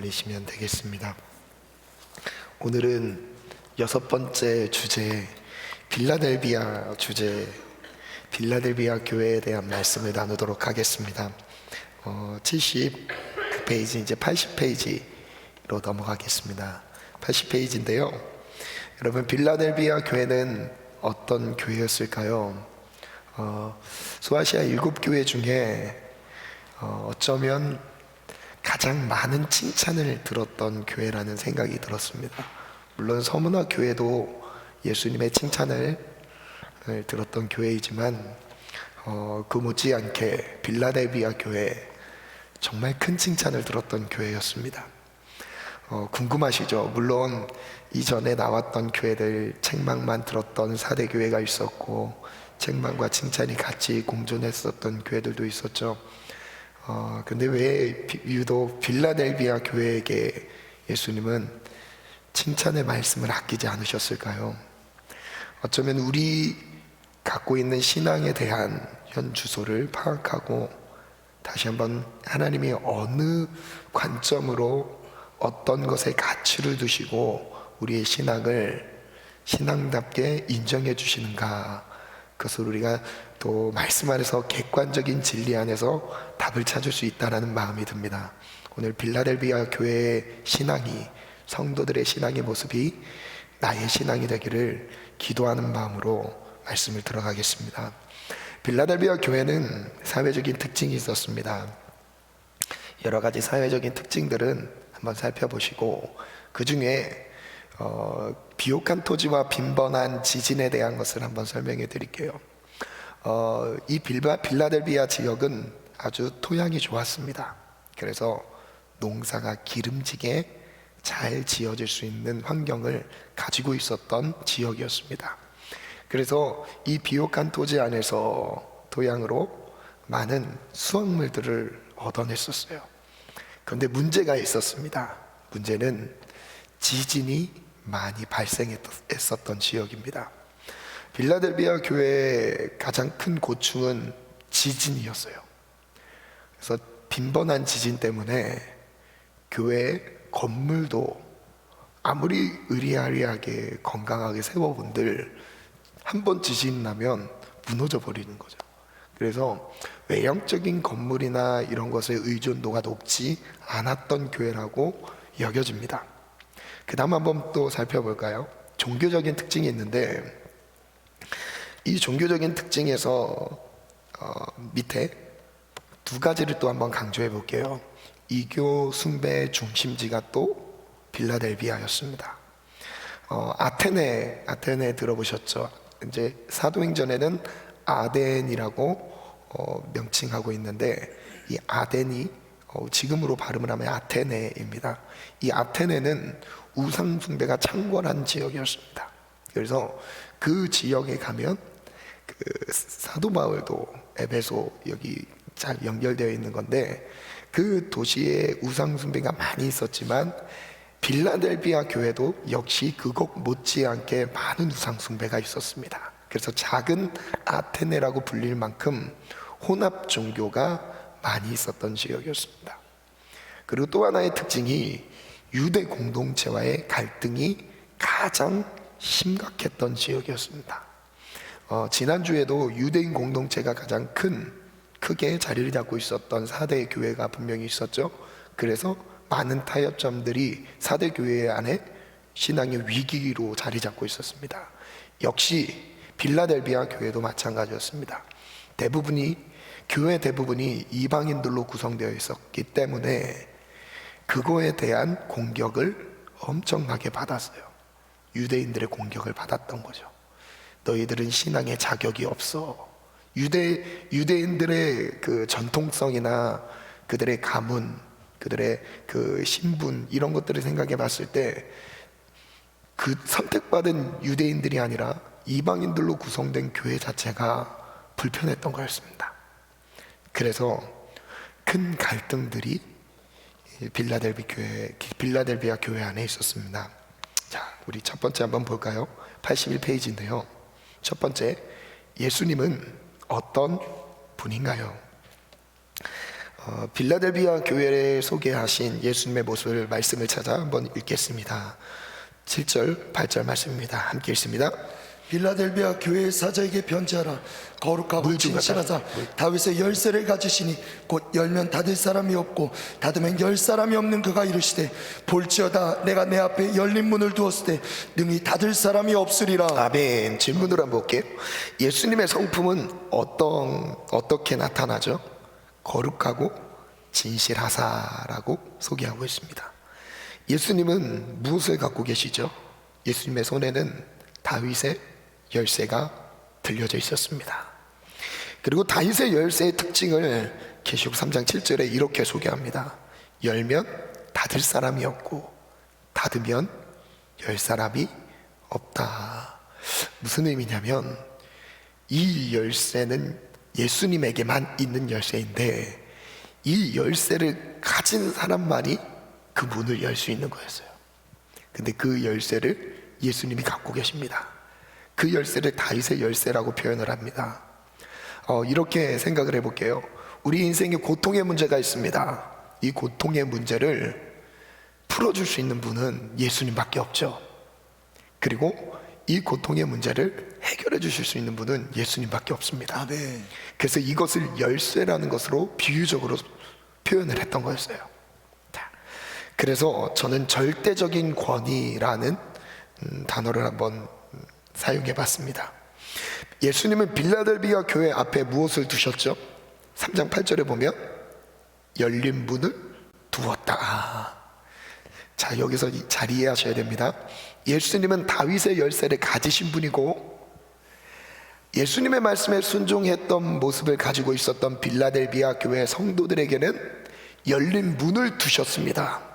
올리시면 되겠습니다. 오늘은 6번째 주제, 빌라델비아 주제, 빌라델비아 교회에 대한 말씀을 나누도록 하겠습니다. 70페이지, 이제 80페이지로 넘어가겠습니다. 80페이지인데요. 여러분, 빌라델비아 교회는 어떤 교회였을까요? 소아시아 7교회 중에 어쩌면 가장 많은 칭찬을 들었던 교회라는 생각이 들었습니다. 물론 서문화 교회도 예수님의 칭찬을 들었던 교회이지만 그 못지않게 빌라델비아 교회, 정말 큰 칭찬을 들었던 교회였습니다. 궁금하시죠? 물론 이전에 나왔던 교회들, 책망만 들었던 사대 교회가 있었고 책망과 칭찬이 같이 공존했었던 교회들도 있었죠. 근데 왜 유독 빌라델비아 교회에게 예수님은 칭찬의 말씀을 아끼지 않으셨을까요? 어쩌면 우리 갖고 있는 신앙에 대한 현 주소를 파악하고 다시 한번 하나님이 어느 관점으로 어떤 것에 가치를 두시고 우리의 신앙을 신앙답게 인정해 주시는가, 그것을 우리가 또 말씀 안에서 객관적인 진리 안에서 답을 찾을 수 있다는 마음이 듭니다. 오늘 빌라델비아 교회의 신앙이, 성도들의 신앙의 모습이 나의 신앙이 되기를 기도하는 마음으로 말씀을 들어가겠습니다. 빌라델비아 교회는 사회적인 특징이 있었습니다. 여러 가지 사회적인 특징들은 한번 살펴보시고 그 중에 비옥한 토지와 빈번한 지진에 대한 것을 한번 설명해 드릴게요. 이 빌라델비아 지역은 아주 토양이 좋았습니다. 그래서 농사가 기름지게 잘 지어질 수 있는 환경을 가지고 있었던 지역이었습니다. 그래서 이 비옥한 토지 안에서 토양으로 많은 수확물들을 얻어냈었어요. 그런데 문제가 있었습니다. 문제는 지진이 많이 발생했었던 지역입니다. 빌라델비아 교회의 가장 큰 고충은 지진이었어요. 그래서 빈번한 지진 때문에 교회 건물도 아무리 의리아리하게 건강하게 세워본들 한 번 지진 나면 무너져 버리는 거죠. 그래서 외형적인 건물이나 이런 것의 의존도가 높지 않았던 교회라고 여겨집니다. 그 다음 한번 또 살펴볼까요? 종교적인 특징이 있는데 이 종교적인 특징에서 밑에 두 가지를 또 한번 강조해 볼게요. 이교 숭배의 중심지가 또 빌라델비아였습니다. 아테네 들어보셨죠? 이제 사도행전에는 아덴이라고 명칭하고 있는데 이 아덴이 지금으로 발음을 하면 아테네입니다. 이 아테네는 우상 숭배가 창궐한 지역이었습니다. 그래서 그 지역에 가면 그 사도 바울도 에베소 여기 잘 연결되어 있는 건데 그 도시에 우상 숭배가 많이 있었지만 빌라델비아 교회도 역시 그곳 못지않게 많은 우상 숭배가 있었습니다. 그래서 작은 아테네라고 불릴 만큼 혼합 종교가 많이 있었던 지역이었습니다. 그리고 또 하나의 특징이 유대 공동체와의 갈등이 가장 심각했던 지역이었습니다. 지난주에도 유대인 공동체가 가장 크게 자리를 잡고 있었던 사대 교회가 분명히 있었죠. 그래서 많은 타협점들이 사대 교회 안에 신앙의 위기로 자리 잡고 있었습니다. 역시 빌라델비아 교회도 마찬가지였습니다. 교회 대부분이 이방인들로 구성되어 있었기 때문에 그거에 대한 공격을 엄청나게 받았어요. 유대인들의 공격을 받았던 거죠. 너희들은 신앙의 자격이 없어. 유대인들의 그 전통성이나 그들의 가문, 그들의 그 신분, 이런 것들을 생각해 봤을 때 그 선택받은 유대인들이 아니라 이방인들로 구성된 교회 자체가 불편했던 거였습니다. 그래서 큰 갈등들이 빌라델비아 교회 안에 있었습니다. 자, 우리 첫 번째 한번 볼까요? 81페이지인데요. 첫 번째, 예수님은 어떤 분인가요? 빌라델비아 교회에 소개하신 예수님의 모습을 말씀을 찾아 한번 읽겠습니다. 7절 8절 말씀입니다. 함께 읽습니다. 빌라델비아 교회의 사자에게 편지하라. 거룩하고 진실하사 다윗의 열쇠를 가지시니 곧 열면 닫을 사람이 없고 닫으면 열 사람이 없는 그가 이르시되 볼지어다 내가 내 앞에 열린 문을 두었을 때 능히 닫을 사람이 없으리라. 아멘. 질문으로 한번 볼게요. 예수님의 성품은 어떻게 나타나죠? 거룩하고 진실하사라고 소개하고 있습니다. 예수님은 무엇을 갖고 계시죠? 예수님의 손에는 다윗의 열쇠가 들려져 있었습니다. 그리고 다윗의 열쇠의 특징을 계시록 3장 7절에 이렇게 소개합니다. 열면 닫을 사람이 없고 닫으면 열 사람이 없다. 무슨 의미냐면 이 열쇠는 예수님에게만 있는 열쇠인데 이 열쇠를 가진 사람만이 그 문을 열 수 있는 거였어요. 근데 그 열쇠를 예수님이 갖고 계십니다. 그 열쇠를 다윗의 열쇠라고 표현을 합니다. 이렇게 생각을 해볼게요. 우리 인생에 고통의 문제가 있습니다. 이 고통의 문제를 풀어줄 수 있는 분은 예수님밖에 없죠. 그리고 이 고통의 문제를 해결해 주실 수 있는 분은 예수님밖에 없습니다. 아멘. 그래서 이것을 열쇠라는 것으로 비유적으로 표현을 했던 거였어요. 그래서 저는 절대적인 권위라는 단어를 한번 사용해 봤습니다. 예수님은 빌라델비아 교회 앞에 무엇을 두셨죠? 3장 8절에 보면 열린 문을 두었다. 자, 여기서 잘 이해하셔야 됩니다. 예수님은 다윗의 열쇠를 가지신 분이고 예수님의 말씀에 순종했던 모습을 가지고 있었던 빌라델비아 교회 성도들에게는 열린 문을 두셨습니다.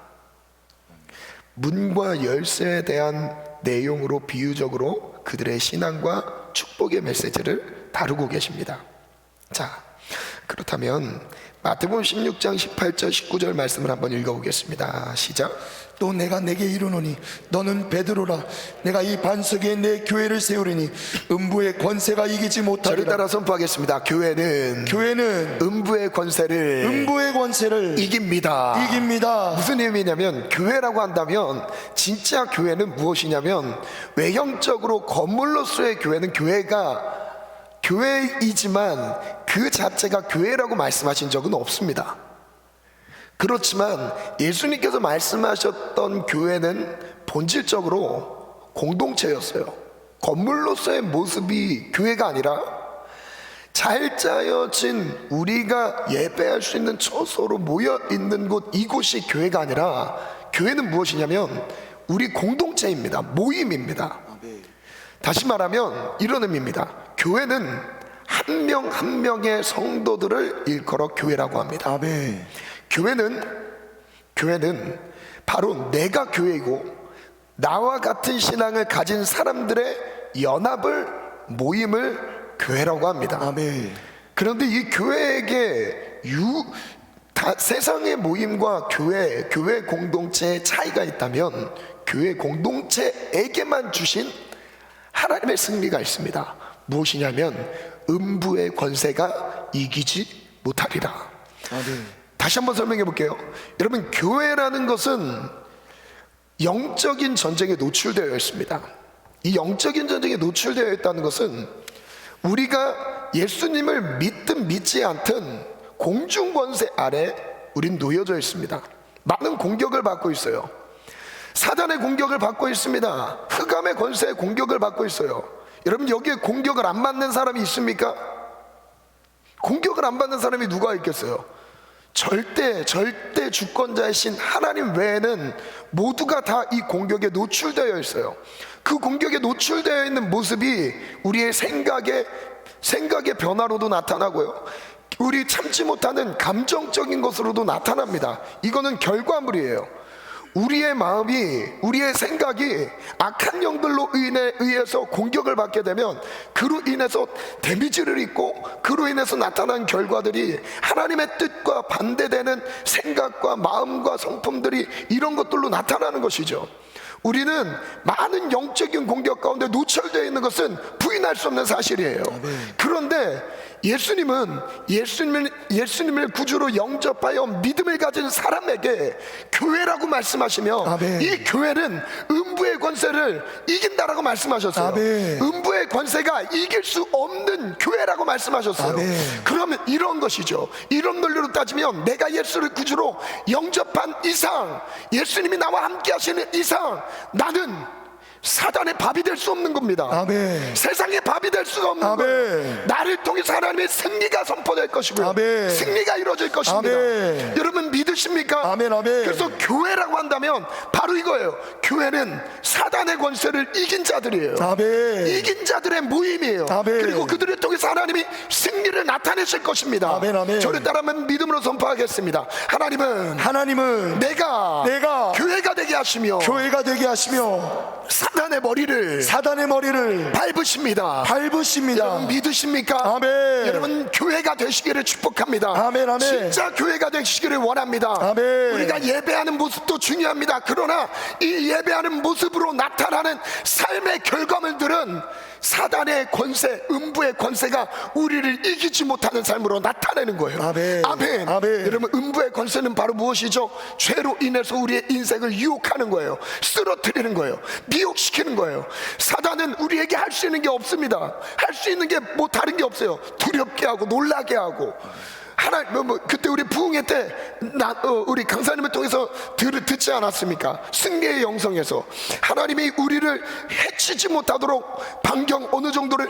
문과 열쇠에 대한 내용으로 비유적으로 그들의 신앙과 축복의 메시지를 다루고 계십니다. 자, 그렇다면 마태복음 16장 18절 19절 말씀을 한번 읽어보겠습니다. 시작. 또 내가 내게 이르노니 너는 베드로라. 내가 이 반석에 내 교회를 세우리니 음부의 권세가 이기지 저를 못하리라. 따라 선포하겠습니다. 교회는 음부의 권세를 이깁니다. 무슨 의미냐면 교회라고 한다면 진짜 교회는 무엇이냐면 외형적으로 건물로서의 교회는 교회이지만 그 자체가 교회라고 말씀하신 적은 없습니다. 그렇지만 예수님께서 말씀하셨던 교회는 본질적으로 공동체였어요. 건물로서의 모습이 교회가 아니라 잘 짜여진 우리가 예배할 수 있는 처소로 모여 있는 곳, 이곳이 교회가 아니라 교회는 무엇이냐면 우리 공동체입니다. 모임입니다. 다시 말하면 이런 의미입니다. 교회는 한 명 한 명의 성도들을 일컬어 교회라고 합니다. 아멘. 교회는 바로 내가 교회이고 나와 같은 신앙을 가진 사람들의 연합을, 모임을 교회라고 합니다. 아멘. 그런데 이 교회에게 세상의 모임과 교회 공동체의 차이가 있다면 교회 공동체에게만 주신 하나님의 승리가 있습니다. 무엇이냐면 음부의 권세가 이기지 못하리라. 아멘. 다시 한번 설명해 볼게요. 여러분, 교회라는 것은 영적인 전쟁에 노출되어 있습니다. 이 영적인 전쟁에 노출되어 있다는 것은 우리가 예수님을 믿든 믿지 않든 공중 권세 아래 우린 놓여져 있습니다. 많은 공격을 받고 있어요. 사단의 공격을 받고 있습니다. 흑암의 권세의 공격을 받고 있어요. 여러분, 여기에 공격을 안 받는 사람이 있습니까? 공격을 안 받는 사람이 누가 있겠어요? 절대 주권자이신 하나님 외에는 모두가 다 이 공격에 노출되어 있어요. 그 공격에 노출되어 있는 모습이 우리의 생각의 변화로도 나타나고요, 우리 참지 못하는 감정적인 것으로도 나타납니다. 이거는 결과물이에요. 우리의 마음이, 우리의 생각이 악한 영들로 의해서 공격을 받게 되면 그로 인해서 데미지를 입고 그로 인해서 나타난 결과들이 하나님의 뜻과 반대되는 생각과 마음과 성품들이 이런 것들로 나타나는 것이죠. 우리는 많은 영적인 공격 가운데 노출되어 있는 것은 부인할 수 없는 사실이에요. 그런데 예수님을 구주로 영접하여 믿음을 가진 사람에게 교회라고 말씀하시며, 아멘. 이 교회는 음부의 권세를 이긴다라고 말씀하셨어요. 아멘. 음부의 권세가 이길 수 없는 교회라고 말씀하셨어요. 아멘. 그러면 이런 것이죠. 이런 논리로 따지면 내가 예수를 구주로 영접한 이상, 예수님이 나와 함께 하시는 이상, 나는 사단의 밥이 될 수 없는 겁니다. 아멘. 세상의 밥이 될 수가 없는 아멘. 거예요. 나를 통해서 하나님의 승리가 선포될 것이고요. 아멘. 승리가 이루어질 것입니다. 아멘. 여러분 믿으십니까? 아멘, 아멘. 그래서 교회라고 한다면 바로 이거예요. 교회는 사단의 권세를 이긴 자들이에요. 아멘. 이긴 자들의 모임이에요. 아멘. 그리고 그들을 통해서 하나님이 승리를 나타내실 것입니다. 아멘, 아멘. 저를 따르면 믿음으로 선포하겠습니다. 하나님은 내가 교회가 되게 하시며 교회가 되게 하시며 사단의 머리를 밟으십니다. 여러분 믿으십니까? 아멘. 여러분 교회가 되시기를 축복합니다. 아멘, 아멘. 진짜 교회가 되시기를 원합니다. 아멘. 우리가 예배하는 모습도 중요합니다. 그러나 이 예배하는 모습으로 나타나는 삶의 결과물들은 사단의 권세, 음부의 권세가 우리를 이기지 못하는 삶으로 나타내는 거예요. 아멘. 아멘. 아멘. 여러분 음부의 권세는 바로 무엇이죠? 죄로 인해서 우리의 인생을 유혹하는 거예요. 쓰러뜨리는 거예요. 미혹시키는 거예요. 사단은 우리에게 할 수 있는 게 없습니다. 할 수 있는 게 뭐 다른 게 없어요. 두렵게 하고 놀라게 하고. 그때 우리 부흥회 때 우리 강사님을 통해서 듣지 않았습니까? 승리의 영성에서 하나님이 우리를 해치지 못하도록 반경 어느 정도를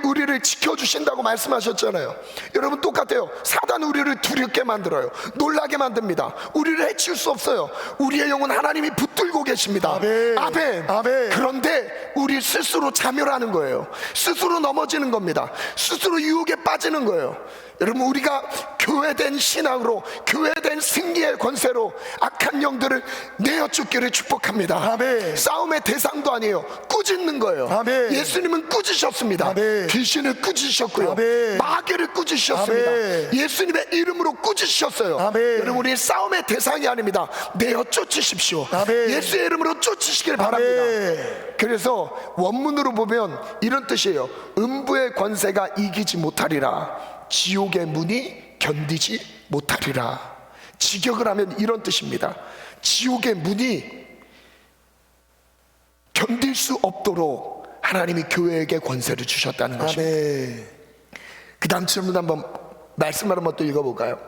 우리를 지켜주신다고 말씀하셨잖아요. 여러분 똑같아요. 사단은 우리를 두렵게 만들어요. 놀라게 만듭니다. 우리를 해칠 수 없어요. 우리의 영혼 하나님이 붙들고 계십니다. 아멘. 아멘. 아멘. 그런데 우리 스스로 자멸하는 거예요. 스스로 넘어지는 겁니다. 스스로 유혹에 빠지는 거예요. 여러분 우리가 교회된 신앙으로, 교회된 승리의 권세로 악한 영들을 내어 쫓기를 축복합니다. 아멘. 싸움의 대상도 아니에요. 꾸짖는 거예요. 아멘. 예수님은 꾸짖으셨습니다. 아멘. 귀신을 꾸짖으셨고요. 아멘. 마귀를 꾸짖으셨습니다. 아멘. 예수님의 이름으로 꾸짖으셨어요. 아멘. 여러분 우리 싸움의 대상이 아닙니다. 내어 쫓으십시오. 아멘. 예수의 이름으로 쫓으시길 아멘. 바랍니다. 그래서 원문으로 보면 이런 뜻이에요. 음부의 권세가 이기지 못하리라. 지옥의 문이 견디지 못하리라. 직역을 하면 이런 뜻입니다. 지옥의 문이 견딜 수 없도록 하나님이 교회에게 권세를 주셨다는 것입니다. 아멘. 그 다음 질문 한번 말씀을 한번 또 읽어볼까요?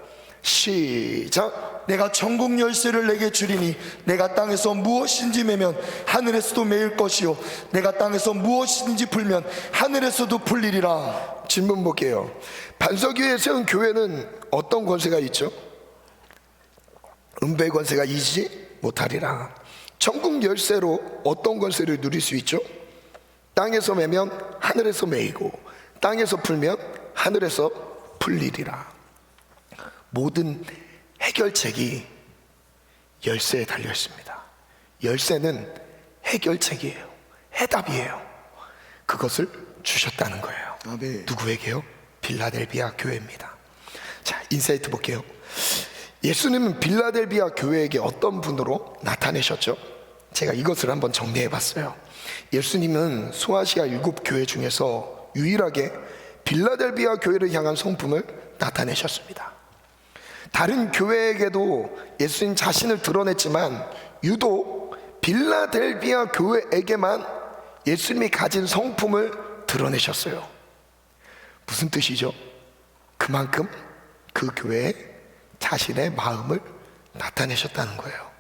시작. 내가 천국 열쇠를 내게 주리니 내가 땅에서 무엇인지 매면 하늘에서도 매일 것이요 내가 땅에서 무엇인지 풀면 하늘에서도 풀리리라. 질문 볼게요. 반석 위에 세운 교회는 어떤 권세가 있죠? 음부의 권세가 이기지 못하리라. 천국 열쇠로 어떤 권세를 누릴 수 있죠? 땅에서 매면 하늘에서 매이고 땅에서 풀면 하늘에서 풀리리라. 모든 해결책이 열쇠에 달려 있습니다. 열쇠는 해결책이에요. 해답이에요. 그것을 주셨다는 거예요. 아멘. 누구에게요? 빌라델비아 교회입니다. 자, 인사이트 볼게요. 예수님은 빌라델비아 교회에게 어떤 분으로 나타내셨죠? 제가 이것을 한번 정리해 봤어요. 예수님은 소아시아 7교회 중에서 유일하게 빌라델비아 교회를 향한 성품을 나타내셨습니다. 다른 교회에게도 예수님 자신을 드러냈지만 유독 빌라델비아 교회에게만 예수님이 가진 성품을 드러내셨어요. 무슨 뜻이죠? 그만큼 그 교회에 자신의 마음을 나타내셨다는 거예요.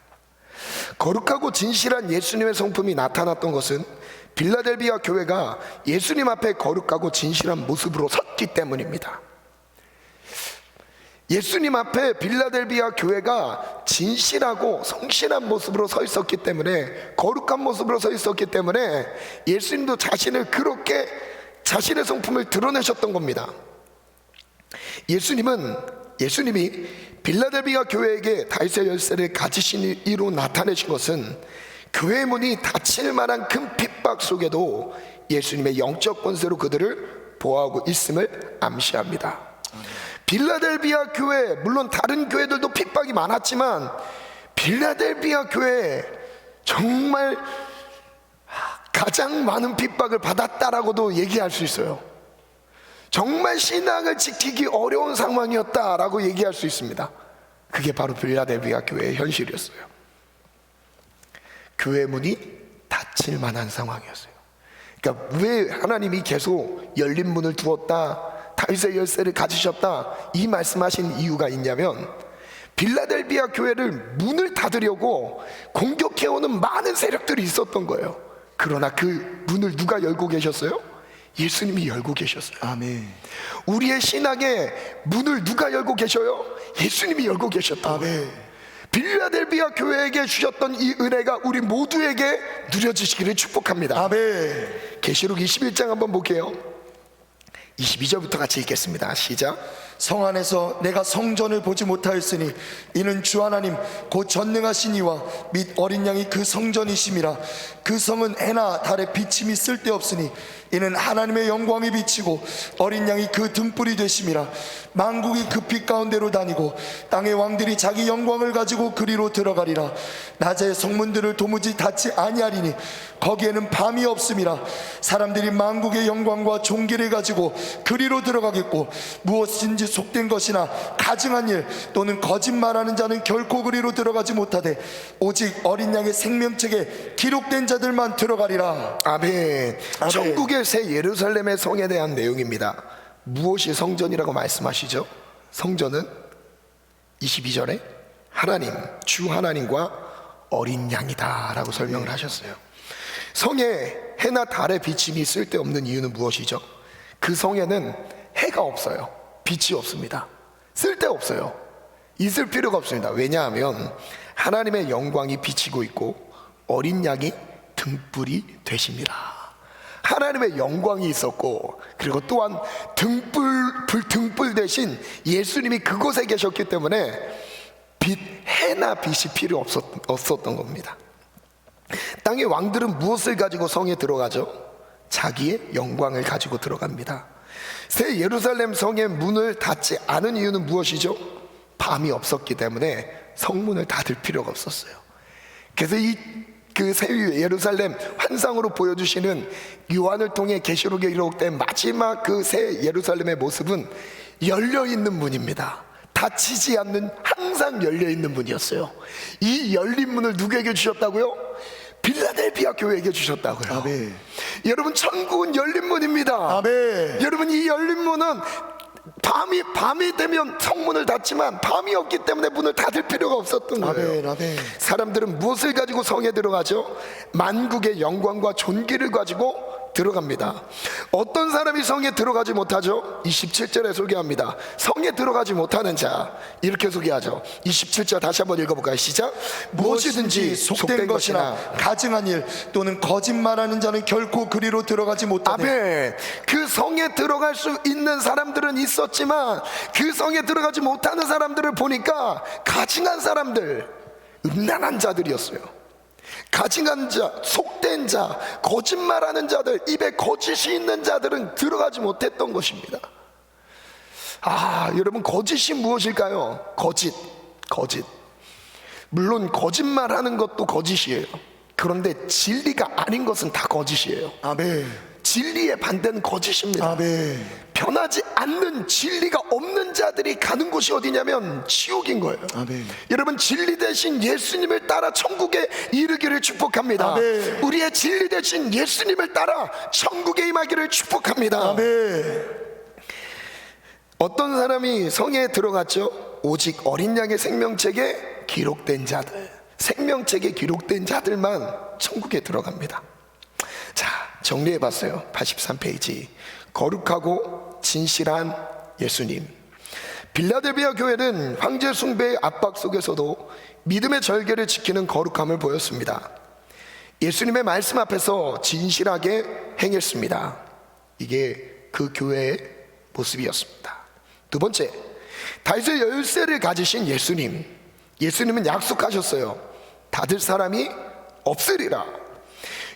거룩하고 진실한 예수님의 성품이 나타났던 것은 빌라델비아 교회가 예수님 앞에 거룩하고 진실한 모습으로 섰기 때문입니다. 예수님 앞에 빌라델비아 교회가 진실하고 성실한 모습으로 서 있었기 때문에, 거룩한 모습으로 서 있었기 때문에 예수님도 자신을 그렇게 자신의 성품을 드러내셨던 겁니다. 예수님이 빌라델비아 교회에게 다윗의 열쇠를 가지신 이로 나타내신 것은 교회 문이 닫힐 만한 큰 핍박 속에도 예수님의 영적 권세로 그들을 보호하고 있음을 암시합니다. 빌라델비아 교회, 물론 다른 교회들도 핍박이 많았지만 빌라델비아 교회 정말 가장 많은 핍박을 받았다라고도 얘기할 수 있어요. 정말 신앙을 지키기 어려운 상황이었다라고 얘기할 수 있습니다. 그게 바로 빌라델비아 교회의 현실이었어요. 교회 문이 닫힐 만한 상황이었어요. 그러니까 왜 하나님이 계속 열린 문을 두었다, 다윗의 열쇠를 가지셨다, 이 말씀하신 이유가 있냐면, 빌라델비아 교회를 문을 닫으려고 공격해오는 많은 세력들이 있었던 거예요. 그러나 그 문을 누가 열고 계셨어요? 예수님이 열고 계셨어요. 아멘. 우리의 신앙의 문을 누가 열고 계셔요? 예수님이 열고 계셨다. 아멘. 빌라델비아 교회에게 주셨던 이 은혜가 우리 모두에게 누려지시기를 축복합니다. 아멘. 계시록 21장 한번 볼게요. 22절부터 같이 읽겠습니다. 시작. 성 안에서 내가 성전을 보지 못하였으니 이는 주 하나님 곧 전능하신 이와 및 어린 양이 그 성전이심이라. 그 성은 해나 달의 비침이 쓸데없으니 이는 하나님의 영광이 비치고 어린 양이 그 등불이 되심이라. 만국이 그 빛 가운데로 다니고 땅의 왕들이 자기 영광을 가지고 그리로 들어가리라. 낮에 성문들을 도무지 닫지 아니하리니 거기에는 밤이 없음이라. 사람들이 만국의 영광과 존귀를 가지고 그리로 들어가겠고 무엇인지 속된 것이나 가증한 일 또는 거짓말하는 자는 결코 그리로 들어가지 못하되 오직 어린 양의 생명책에 기록된 자들만 들어가리라. 아멘. 아멘. 천국의 새 예루살렘의 성에 대한 내용입니다. 무엇이 성전이라고 말씀하시죠? 성전은 22절에 하나님, 주 하나님과 어린 양이다 라고 설명을 하셨어요. 성에 해나 달의 비침이 쓸데없는 이유는 무엇이죠? 그 성에는 해가 없어요. 빛이 없습니다. 쓸데없어요. 있을 필요가 없습니다. 왜냐하면 하나님의 영광이 비치고 있고 어린 양이 등불이 되십니다. 하나님의 영광이 있었고, 그리고 또한 등불 대신 예수님이 그곳에 계셨기 때문에 해나 빛이 필요 없었던 겁니다. 땅의 왕들은 무엇을 가지고 성에 들어가죠? 자기의 영광을 가지고 들어갑니다. 새 예루살렘 성의 문을 닫지 않은 이유는 무엇이죠? 밤이 없었기 때문에 성문을 닫을 필요가 없었어요. 그래서 그 새 예루살렘 환상으로 보여주시는 요한을 통해 계시록에 기록된 마지막 그 새 예루살렘의 모습은 열려있는 문입니다. 닫히지 않는, 항상 열려있는 문이었어요. 이 열린 문을 누구에게 주셨다고요? 빌라델비아 교회에게 주셨다고요. 아멘. 여러분, 천국은 열린 문입니다. 아멘. 여러분, 이 열린 문은 밤이 되면 성문을 닫지만 밤이 없기 때문에 문을 닫을 필요가 없었던 거예요. 아멘. 아멘. 사람들은 무엇을 가지고 성에 들어가죠? 만국의 영광과 존귀를 가지고 들어갑니다. 어떤 사람이 성에 들어가지 못하죠? 27절에 소개합니다. 성에 들어가지 못하는 자, 이렇게 소개하죠. 27절 다시 한번 읽어볼까요? 시작. 무엇이든지 속된 것이나 가증한 일 또는 거짓말하는 자는 결코 그리로 들어가지 못하되. 아멘. 그 성에 들어갈 수 있는 사람들은 있었지만 그 성에 들어가지 못하는 사람들을 보니까 가증한 사람들, 음란한 자들이었어요. 가증한 자, 속된 자, 거짓말하는 자들, 입에 거짓이 있는 자들은 들어가지 못했던 것입니다. 여러분, 거짓이 무엇일까요? 거짓. 물론 거짓말하는 것도 거짓이에요. 그런데 진리가 아닌 것은 다 거짓이에요. 아멘. 진리의 반대는 거짓입니다. 아멘. 변하지 않는 진리가 없는 자들이 가는 곳이 어디냐면 지옥인 거예요. 아멘. 여러분, 진리 대신 예수님을 따라 천국에 이르기를 축복합니다. 아멘. 우리의 진리 대신 예수님을 따라 천국에 임하기를 축복합니다. 아멘. 어떤 사람이 성에 들어갔죠? 오직 어린 양의 생명책에 기록된 자들, 생명책에 기록된 자들만 천국에 들어갑니다. 자, 정리해봤어요. 83페이지. 거룩하고 진실한 예수님. 빌라델비아 교회는 황제 숭배의 압박 속에서도 믿음의 절개를 지키는 거룩함을 보였습니다. 예수님의 말씀 앞에서 진실하게 행했습니다. 이게 그 교회의 모습이었습니다. 두 번째, 다윗의 열쇠를 가지신 예수님. 예수님은 약속하셨어요. 닫을 사람이 없으리라.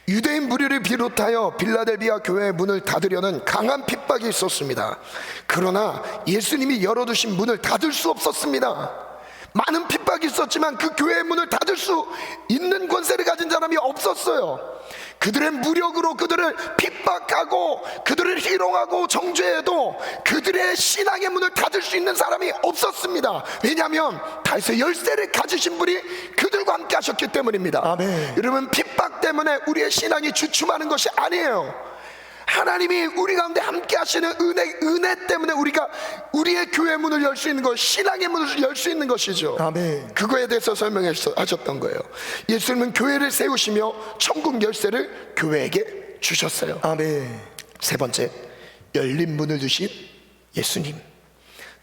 유대인 무리를 비롯하여 빌라델비아 교회의 문을 닫으려는 강한 핍박이 있었습니다. 그러나 예수님이 열어두신 문을 닫을 수 없었습니다. 많은 핍박이 있었지만 그 교회의 문을 닫을 수 있는 권세를 가진 사람이 없었어요. 그들의 무력으로 그들을 핍박하고 그들을 희롱하고 정죄해도 그들의 신앙의 문을 닫을 수 있는 사람이 없었습니다. 왜냐하면 다윗의 열쇠를 가지신 분이 그들과 함께 하셨기 때문입니다. 아멘. 여러분, 핍박 때문에 우리의 신앙이 주춤하는 것이 아니에요. 하나님이 우리 가운데 함께 하시는 은혜 때문에 우리가 우리의 교회 문을 열 수 있는 것, 신앙의 문을 열 수 있는 것이죠. 아멘. 그거에 대해서 설명하셨던 거예요. 예수님은 교회를 세우시며 천국 열쇠를 교회에게 주셨어요. 아멘. 세 번째, 열린 문을 주신 예수님.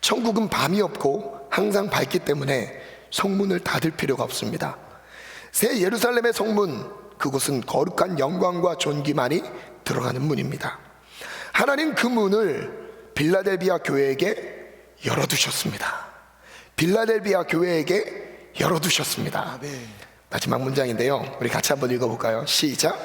천국은 밤이 없고 항상 밝기 때문에 성문을 닫을 필요가 없습니다. 새 예루살렘의 성문, 그곳은 거룩한 영광과 존귀만이 들어가는 문입니다. 하나님 그 문을 빌라델비아 교회에게 열어두셨습니다. 빌라델비아 교회에게 열어두셨습니다. 아멘. 마지막 문장인데요, 우리 같이 한번 읽어볼까요? 시작.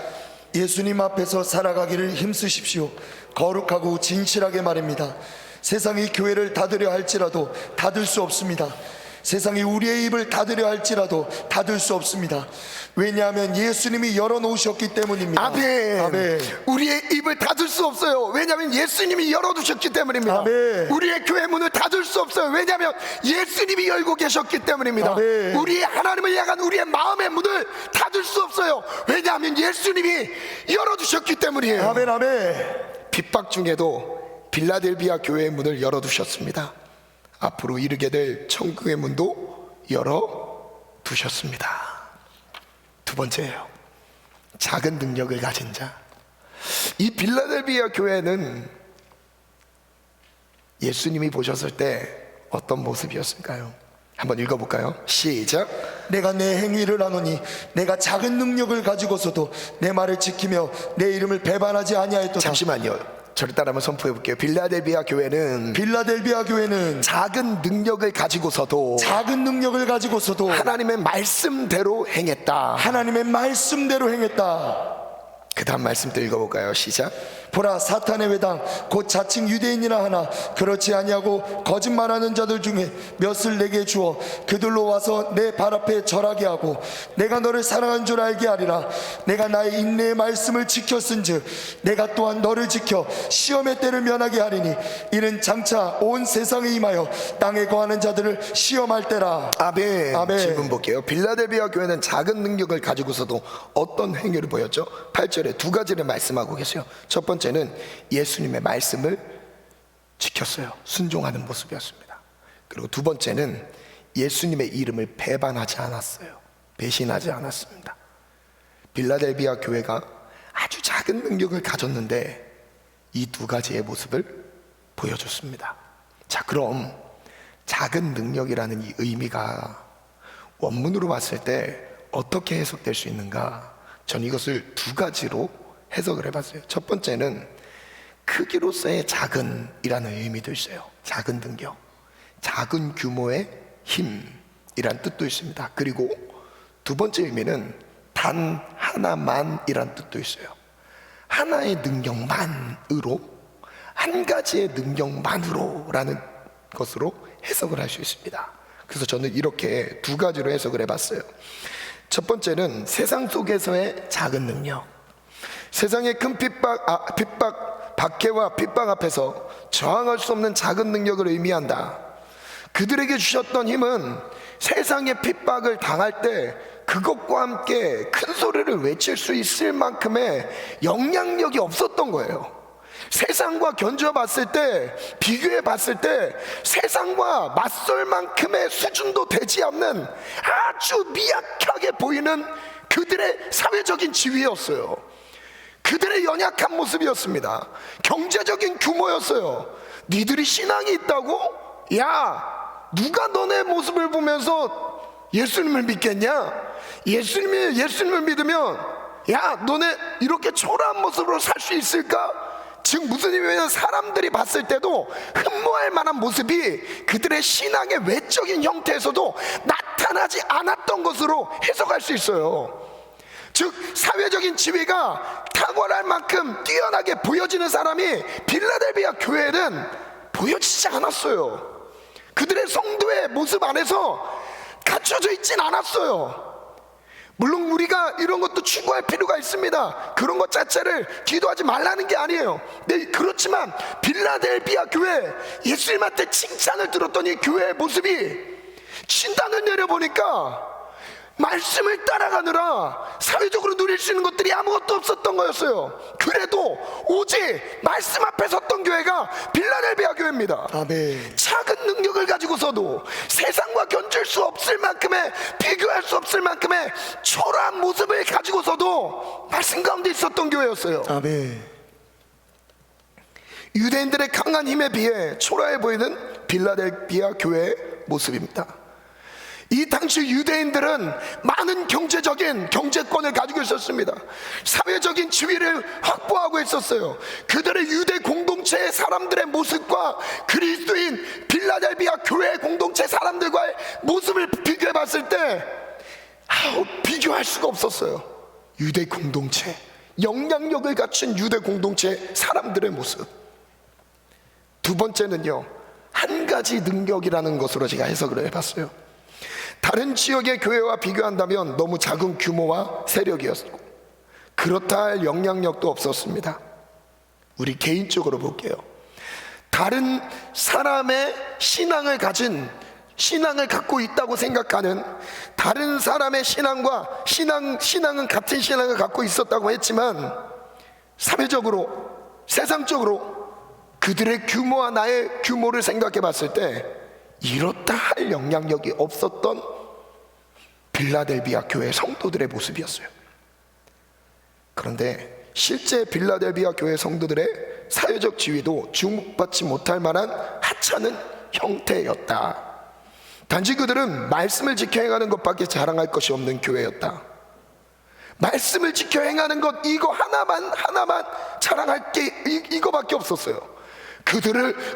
예수님 앞에서 살아가기를 힘쓰십시오. 거룩하고 진실하게 말입니다. 세상이 교회를 닫으려 할지라도 닫을 수 없습니다. 세상이 우리의 입을 닫으려 할지라도 닫을 수 없습니다. 왜냐하면 예수님이 열어놓으셨기 때문입니다. 아멘. 아멘. 우리의 입을 닫을 수 없어요. 왜냐하면 예수님이 열어두셨기 때문입니다. 아멘. 우리의 교회 문을 닫을 수 없어요. 왜냐하면 예수님이 열고 계셨기 때문입니다. 아멘. 우리의 하나님을 향한 우리의 마음의 문을 닫을 수 없어요. 왜냐하면 예수님이 열어두셨기 때문이에요. 아멘. 아멘. 핍박 중에도 빌라델비아 교회의 문을 열어두셨습니다. 앞으로 이르게 될 천국의 문도 열어두셨습니다. 두 번째예요. 작은 능력을 가진 자. 이 빌라델비아 교회는 예수님이 보셨을 때 어떤 모습이었을까요? 한번 읽어볼까요? 시작. 내가 내 행위를 하노니 내가 작은 능력을 가지고서도 내 말을 지키며 내 이름을 배반하지 아니하였도다. 잠시만요. 저를 따라 한번 선포해 볼게요. 빌라델비아 교회는 빌라델비아 교회는 작은 능력을 가지고서도 작은 능력을 가지고서도 하나님의 말씀대로 행했다. 하나님의 말씀대로 행했다. 그 다음 말씀 또 읽어볼까요? 시작. 보라, 사탄의 회당 곧 자칭 유대인이라 하나 그렇지 아니하고 거짓말하는 자들 중에 몇을 내게 주어 그들로 와서 내 발 앞에 절하게 하고 내가 너를 사랑한 줄 알게 하리라. 내가 나의 인내의 말씀을 지켰은즉 내가 또한 너를 지켜 시험의 때를 면하게 하리니 이는 장차 온 세상에 임하여 땅에 거하는 자들을 시험할 때라. 아멘. 아멘. 질문 볼게요. 빌라델비아 교회는 작은 능력을 가지고서도 어떤 행위를 보였죠? 8절에 두 가지를 말씀하고 계세요. 첫 번째는 예수님의 말씀을 지켰어요. 순종하는 모습이었습니다. 그리고 두 번째는 예수님의 이름을 배반하지 않았어요. 배신하지 않았습니다. 빌라델비아 교회가 아주 작은 능력을 가졌는데 이 두 가지의 모습을 보여줬습니다. 자, 그럼 작은 능력이라는 이 의미가 원문으로 봤을 때 어떻게 해석될 수 있는가? 전 이것을 두 가지로 해석을 해봤어요. 첫 번째는 크기로서의 작은이라는 의미도 있어요. 작은 능력, 작은 규모의 힘이란 뜻도 있습니다. 그리고 두 번째 의미는 단 하나만이란 뜻도 있어요. 하나의 능력만으로, 한 가지의 능력만으로라는 것으로 해석을 할 수 있습니다. 그래서 저는 이렇게 두 가지로 해석을 해봤어요. 첫 번째는 세상 속에서의 작은 능력, 세상의 큰 핍박, 박해와 핍박 앞에서 저항할 수 없는 작은 능력을 의미한다. 그들에게 주셨던 힘은 세상의 핍박을 당할 때 그것과 함께 큰 소리를 외칠 수 있을 만큼의 영향력이 없었던 거예요. 세상과 견주어 봤을 때, 비교해 봤을 때 세상과 맞설 만큼의 수준도 되지 않는 아주 미약하게 보이는 그들의 사회적인 지위였어요. 그들의 연약한 모습이었습니다. 경제적인 규모였어요. 니들이 신앙이 있다고? 야, 누가 너네 모습을 보면서 예수님을 믿겠냐? 예수님을 믿으면 야, 너네 이렇게 초라한 모습으로 살 수 있을까? 즉 무슨 의미냐면 사람들이 봤을 때도 흠모할 만한 모습이 그들의 신앙의 외적인 형태에서도 나타나지 않았던 것으로 해석할 수 있어요. 즉 사회적인 지위가 탁월할 만큼 뛰어나게 보여지는 사람이 빌라델비아 교회는 보여지지 않았어요. 그들의 성도의 모습 안에서 갖춰져 있진 않았어요. 물론 우리가 이런 것도 추구할 필요가 있습니다. 그런 것 자체를 기도하지 말라는 게 아니에요. 네, 그렇지만 빌라델비아 교회, 예수님한테 칭찬을 들었던 이 교회의 모습이 진단을 내려보니까 말씀을 따라가느라 사회적으로 누릴 수 있는 것들이 아무것도 없었던 거였어요. 그래도 오직 말씀 앞에 섰던 교회가 빌라델비아 교회입니다. 아멘. 작은 능력을 가지고서도 세상과 견줄 수 없을 만큼의, 비교할 수 없을 만큼의 초라한 모습을 가지고서도 말씀 가운데 있었던 교회였어요. 아멘. 유대인들의 강한 힘에 비해 초라해 보이는 빌라델비아 교회의 모습입니다. 이 당시 유대인들은 많은 경제권을 가지고 있었습니다. 사회적인 지위를 확보하고 있었어요. 그들의 유대 공동체의 사람들의 모습과 그리스도인 빌라델비아 교회 공동체 사람들과의 모습을 비교해 봤을 때 비교할 수가 없었어요. 유대 공동체, 영향력을 갖춘 유대 공동체 사람들의 모습. 두 번째는요, 한 가지 능력이라는 것으로 제가 해석을 해봤어요. 다른 지역의 교회와 비교한다면 너무 작은 규모와 세력이었고 그렇다 할 영향력도 없었습니다. 우리 개인적으로 볼게요. 다른 사람의 신앙을 갖고 있다고 생각하는 다른 사람의 신앙과 신앙은 같은 신앙을 갖고 있었다고 했지만 사회적으로, 세상적으로 그들의 규모와 나의 규모를 생각해 봤을 때 이렇다 할 영향력이 없었던 빌라델비아 교회 성도들의 모습이었어요. 그런데 실제 빌라델비아 교회 성도들의 사회적 지위도 주목받지 못할 만한 하찮은 형태였다. 단지 그들은 말씀을 지켜 행하는 것밖에 자랑할 것이 없는 교회였다. 말씀을 지켜 행하는 것, 이거 하나만 자랑할 게 이거밖에 없었어요.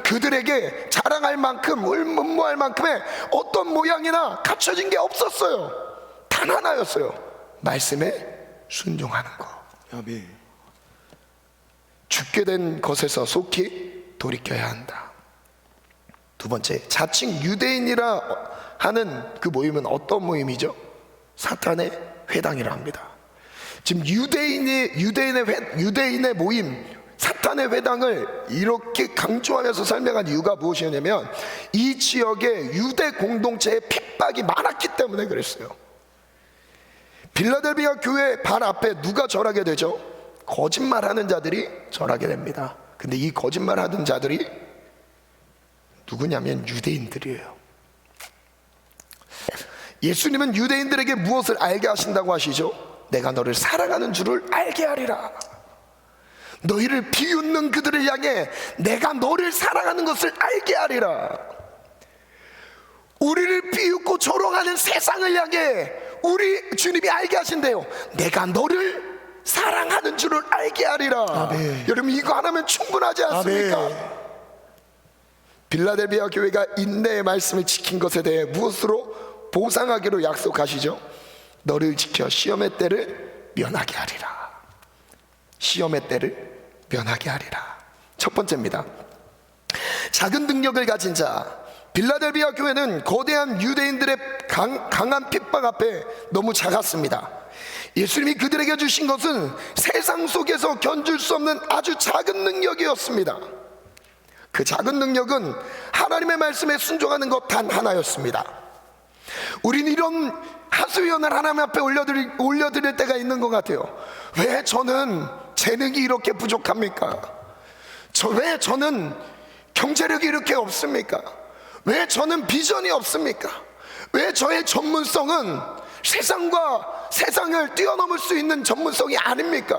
그들에게 자랑할 만큼, 음모할 만큼의 어떤 모양이나 갖춰진 게 없었어요. 단 하나였어요. 말씀에 순종하는 거. 아멘. 죽게 된 것에서 속히 돌이켜야 한다. 두 번째, 자칭 유대인이라 하는 그 모임은 어떤 모임이죠? 사탄의 회당이라 합니다. 지금 유대인의 모임, 사탄의 회당을 이렇게 강조하면서 설명한 이유가 무엇이냐면 이 지역의 유대 공동체에 핍박이 많았기 때문에 그랬어요. 빌라델비아 교회 발 앞에 누가 절하게 되죠? 거짓말하는 자들이 절하게 됩니다. 근데 이 거짓말하는 자들이 누구냐면 유대인들이에요. 예수님은 유대인들에게 무엇을 알게 하신다고 하시죠? 내가 너를 사랑하는 줄을 알게 하리라. 너희를 비웃는 그들을 향해 내가 너를 사랑하는 것을 알게 하리라. 우리를 비웃고 조롱하는 세상을 향해 우리 주님이 알게 하신대요. 내가 너를 사랑하는 줄을 알게 하리라. 아멘. 여러분, 이거 하나면 충분하지 않습니까? 아멘. 빌라델비아 교회가 인내의 말씀을 지킨 것에 대해 무엇으로 보상하기로 약속하시죠? 너를 지켜 시험의 때를 면하게 하리라. 시험의 때를 면하게 하리라. 첫 번째입니다. 작은 능력을 가진 자. 빌라델비아 교회는 거대한 유대인들의 강한 핍박 앞에 너무 작았습니다. 예수님이 그들에게 주신 것은 세상 속에서 견줄 수 없는 아주 작은 능력이었습니다. 그 작은 능력은 하나님의 말씀에 순종하는 것 단 하나였습니다. 우린 이런 하소연을 하나님 앞에 올려드릴 때가 있는 것 같아요. 왜 저는 재능이 이렇게 부족합니까? 왜 저는 경제력이 이렇게 없습니까? 왜 저는 비전이 없습니까? 왜 저의 전문성은 세상을 뛰어넘을 수 있는 전문성이 아닙니까?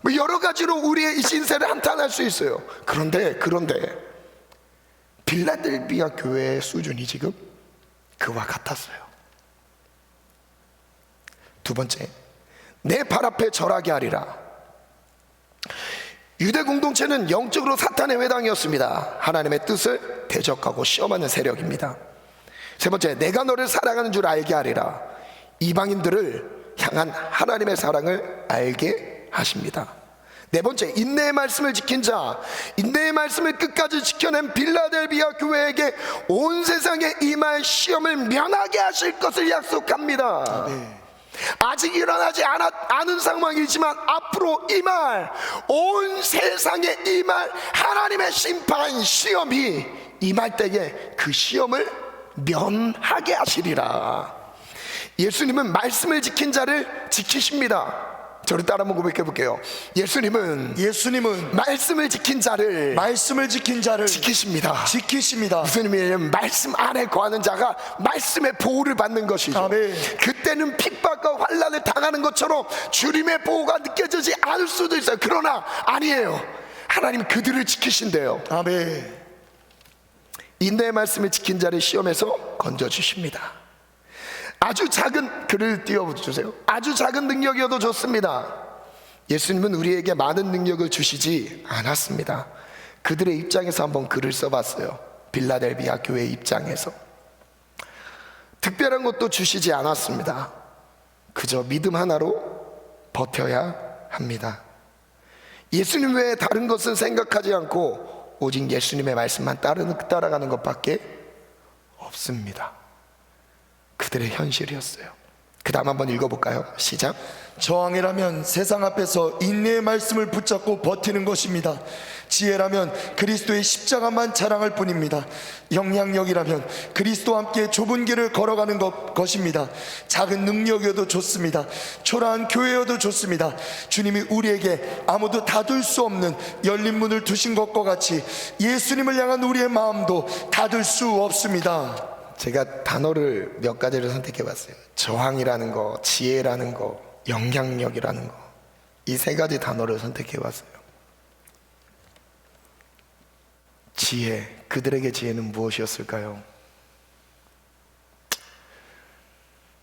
뭐 여러 가지로 우리의 이 신세를 한탄할 수 있어요. 그런데 빌라델비아 교회의 수준이 지금 그와 같았어요. 두 번째, 내 발 앞에 절하게 하리라. 유대 공동체는 영적으로 사탄의 회당이었습니다. 하나님의 뜻을 대적하고 시험하는 세력입니다. 세 번째, 내가 너를 사랑하는 줄 알게 하리라. 이방인들을 향한 하나님의 사랑을 알게 하십니다. 네 번째, 인내의 말씀을 지킨 자. 인내의 말씀을 끝까지 지켜낸 빌라델비아 교회에게 온 세상에 임할 시험을 면하게 하실 것을 약속합니다. 아직 일어나지 않은 상황이지만 앞으로 임할, 온 세상에 임할 하나님의 심판 시험이 임할 때에 그 시험을 면하게 하시리라. 예수님은 말씀을 지킨 자를 지키십니다. 저를 따라 한번 고백해 볼게요. 예수님은 말씀을 지킨 자를 지키십니다. 무슨 의미냐면 말씀 안에 거하는 자가 말씀의 보호를 받는 것이죠. 아멘. 그때는 핍박과 환난을 당하는 것처럼 주님의 보호가 느껴지지 않을 수도 있어요. 그러나 아니에요. 하나님 그들을 지키신대요. 아멘. 인내의 말씀을 지킨 자를 시험에서 건져주십니다. 아주 작은 글을 띄워주세요. 아주 작은 능력이어도 좋습니다. 예수님은 우리에게 많은 능력을 주시지 않았습니다. 그들의 입장에서 한번 글을 써봤어요. 빌라델비아 교회 입장에서 특별한 것도 주시지 않았습니다. 그저 믿음 하나로 버텨야 합니다. 예수님 외에 다른 것은 생각하지 않고 오직 예수님의 말씀만 따라가는 것밖에 없습니다. 그들의 현실이었어요. 그 다음 한번 읽어볼까요? 시작. 저항이라면 세상 앞에서 인내의 말씀을 붙잡고 버티는 것입니다. 지혜라면 그리스도의 십자가만 자랑할 뿐입니다. 영향력이라면 그리스도와 함께 좁은 길을 걸어가는 것입니다. 작은 능력이어도 좋습니다. 초라한 교회여도 좋습니다. 주님이 우리에게 아무도 닫을 수 없는 열린 문을 두신 것과 같이 예수님을 향한 우리의 마음도 닫을 수 없습니다. 제가 단어를 몇 가지를 선택해 봤어요. 저항이라는 거, 지혜라는 거, 영향력이라는 거, 이 세 가지 단어를 선택해 봤어요. 지혜, 그들에게 지혜는 무엇이었을까요?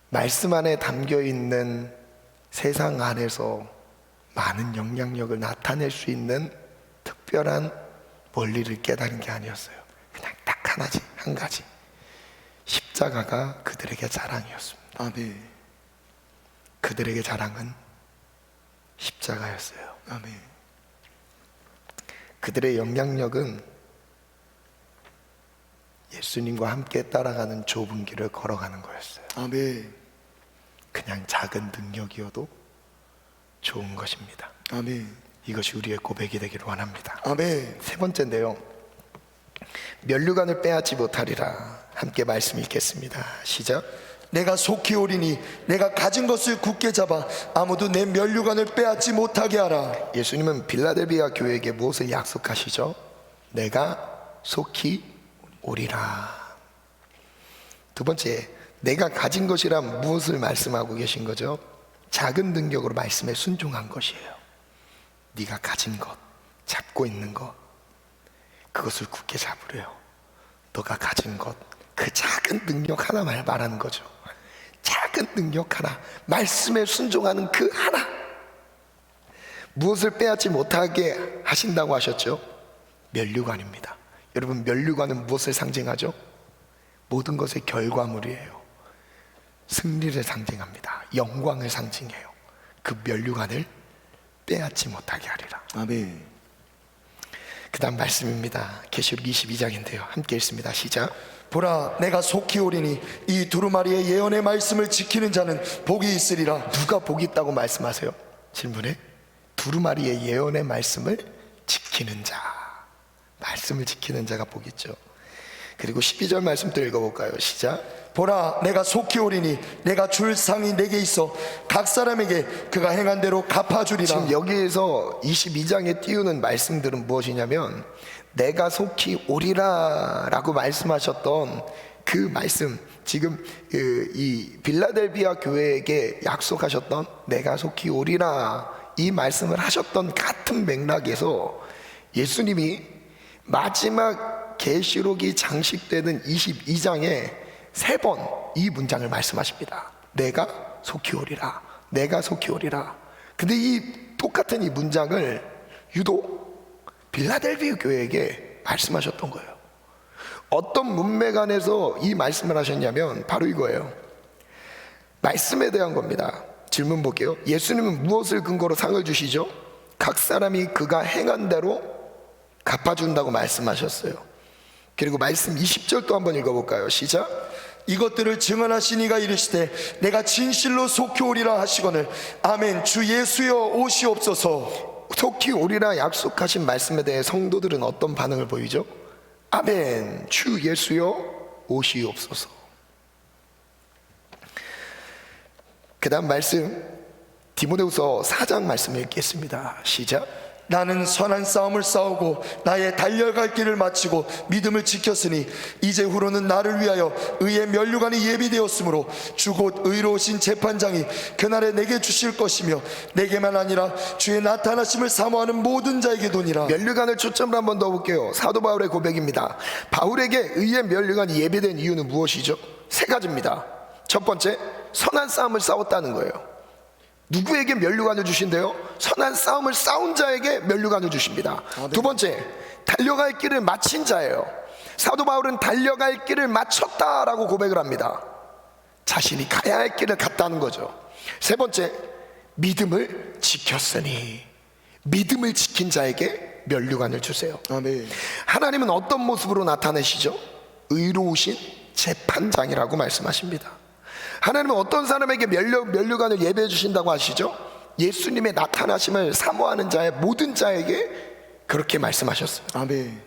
말씀 안에 담겨 있는 세상 안에서 많은 영향력을 나타낼 수 있는 특별한 원리를 깨달은 게 아니었어요. 그냥 딱 한 가지. 십자가가 그들에게 자랑이었습니다. 아멘. 그들에게 자랑은 십자가였어요. 아멘. 그들의 영향력은 예수님과 함께 따라가는 좁은 길을 걸어가는 거였어요. 아멘. 그냥 작은 능력이어도 좋은 것입니다. 아멘. 이것이 우리의 고백이 되기를 원합니다. 아멘. 세 번째인데요, 면류관을 빼앗지 못하리라. 함께 말씀 읽겠습니다. 시작. 내가 속히 오리니 내가 가진 것을 굳게 잡아 아무도 내 면류관을 빼앗지 못하게 하라. 예수님은 빌라델비아 교회에게 무엇을 약속하시죠? 내가 속히 오리라. 두 번째, 내가 가진 것이란 무엇을 말씀하고 계신 거죠? 작은 능력으로 말씀에 순종한 것이에요. 네가 가진 것, 잡고 있는 것, 그것을 굳게 잡으래요. 너가 가진 것, 그 작은 능력 하나 말하는 거죠. 작은 능력 하나, 말씀에 순종하는 그 하나, 무엇을 빼앗지 못하게 하신다고 하셨죠? 면류관입니다. 여러분, 면류관은 무엇을 상징하죠? 모든 것의 결과물이에요. 승리를 상징합니다. 영광을 상징해요. 그 면류관을 빼앗지 못하게 하리라. 아멘. 그 다음 말씀입니다. 계시록 22장인데요 함께 읽습니다. 시작. 보라, 내가 속히 오리니 이 두루마리의 예언의 말씀을 지키는 자는 복이 있으리라. 누가 복이 있다고 말씀하세요? 질문에 두루마리의 예언의 말씀을 지키는 자, 말씀을 지키는 자가 복이 있죠. 그리고 12절 말씀 또 읽어볼까요? 시작. 보라, 내가 속히 오리니 내가 줄 상이 내게 있어 각 사람에게 그가 행한 대로 갚아주리라. 지금 여기에서 22장에 띄우는 말씀들은 무엇이냐면 내가 속히 오리라 라고 말씀하셨던 그 말씀, 지금 이 빌라델비아 교회에게 약속하셨던 내가 속히 오리라, 이 말씀을 하셨던 같은 맥락에서 예수님이 마지막 계시록이 장식되는 22장에 3번 이 문장을 말씀하십니다. 내가 속히 오리라, 내가 속히 오리라. 근데 이 똑같은 이 문장을 유독 빌라델비아 교회에게 말씀하셨던 거예요. 어떤 문맥 안에서 이 말씀을 하셨냐면 바로 이거예요. 말씀에 대한 겁니다. 질문 볼게요. 예수님은 무엇을 근거로 상을 주시죠? 각 사람이 그가 행한 대로 갚아준다고 말씀하셨어요. 그리고 말씀 20절 또 한번 읽어볼까요? 시작. 이것들을 증언하신 이가 이르시되 내가 진실로 속히 오리라 하시거늘 아멘. 주 예수여 오시옵소서. 속히 오리라 약속하신 말씀에 대해 성도들은 어떤 반응을 보이죠? 아멘. 주 예수여 오시옵소서. 그 다음 말씀 디모데후서 4장 말씀 읽겠습니다. 시작. 나는 선한 싸움을 싸우고 나의 달려갈 길을 마치고 믿음을 지켰으니 이제 후로는 나를 위하여 의의 면류관이 예비되었으므로 주 곧 의로우신 재판장이 그날에 내게 주실 것이며 내게만 아니라 주의 나타나심을 사모하는 모든 자에게 도니라. 면류관을 초점으로 한번 더 볼게요. 사도 바울의 고백입니다. 바울에게 의의 면류관이 예비된 이유는 무엇이죠? 세 가지입니다. 첫 번째, 선한 싸움을 싸웠다는 거예요. 누구에게 면류관을 주신대요? 선한 싸움을 싸운 자에게 면류관을 주십니다. 두 번째, 달려갈 길을 마친 자예요. 사도 바울은 달려갈 길을 마쳤다라고 고백을 합니다. 자신이 가야 할 길을 갔다는 거죠. 세 번째, 믿음을 지켰으니 믿음을 지킨 자에게 면류관을 주세요. 아멘. 하나님은 어떤 모습으로 나타내시죠? 의로우신 재판장이라고 말씀하십니다. 하나님은 어떤 사람에게 면류관을 예배해 주신다고 하시죠? 예수님의 나타나심을 사모하는 자의 모든 자에게 그렇게 말씀하셨어요. 아멘.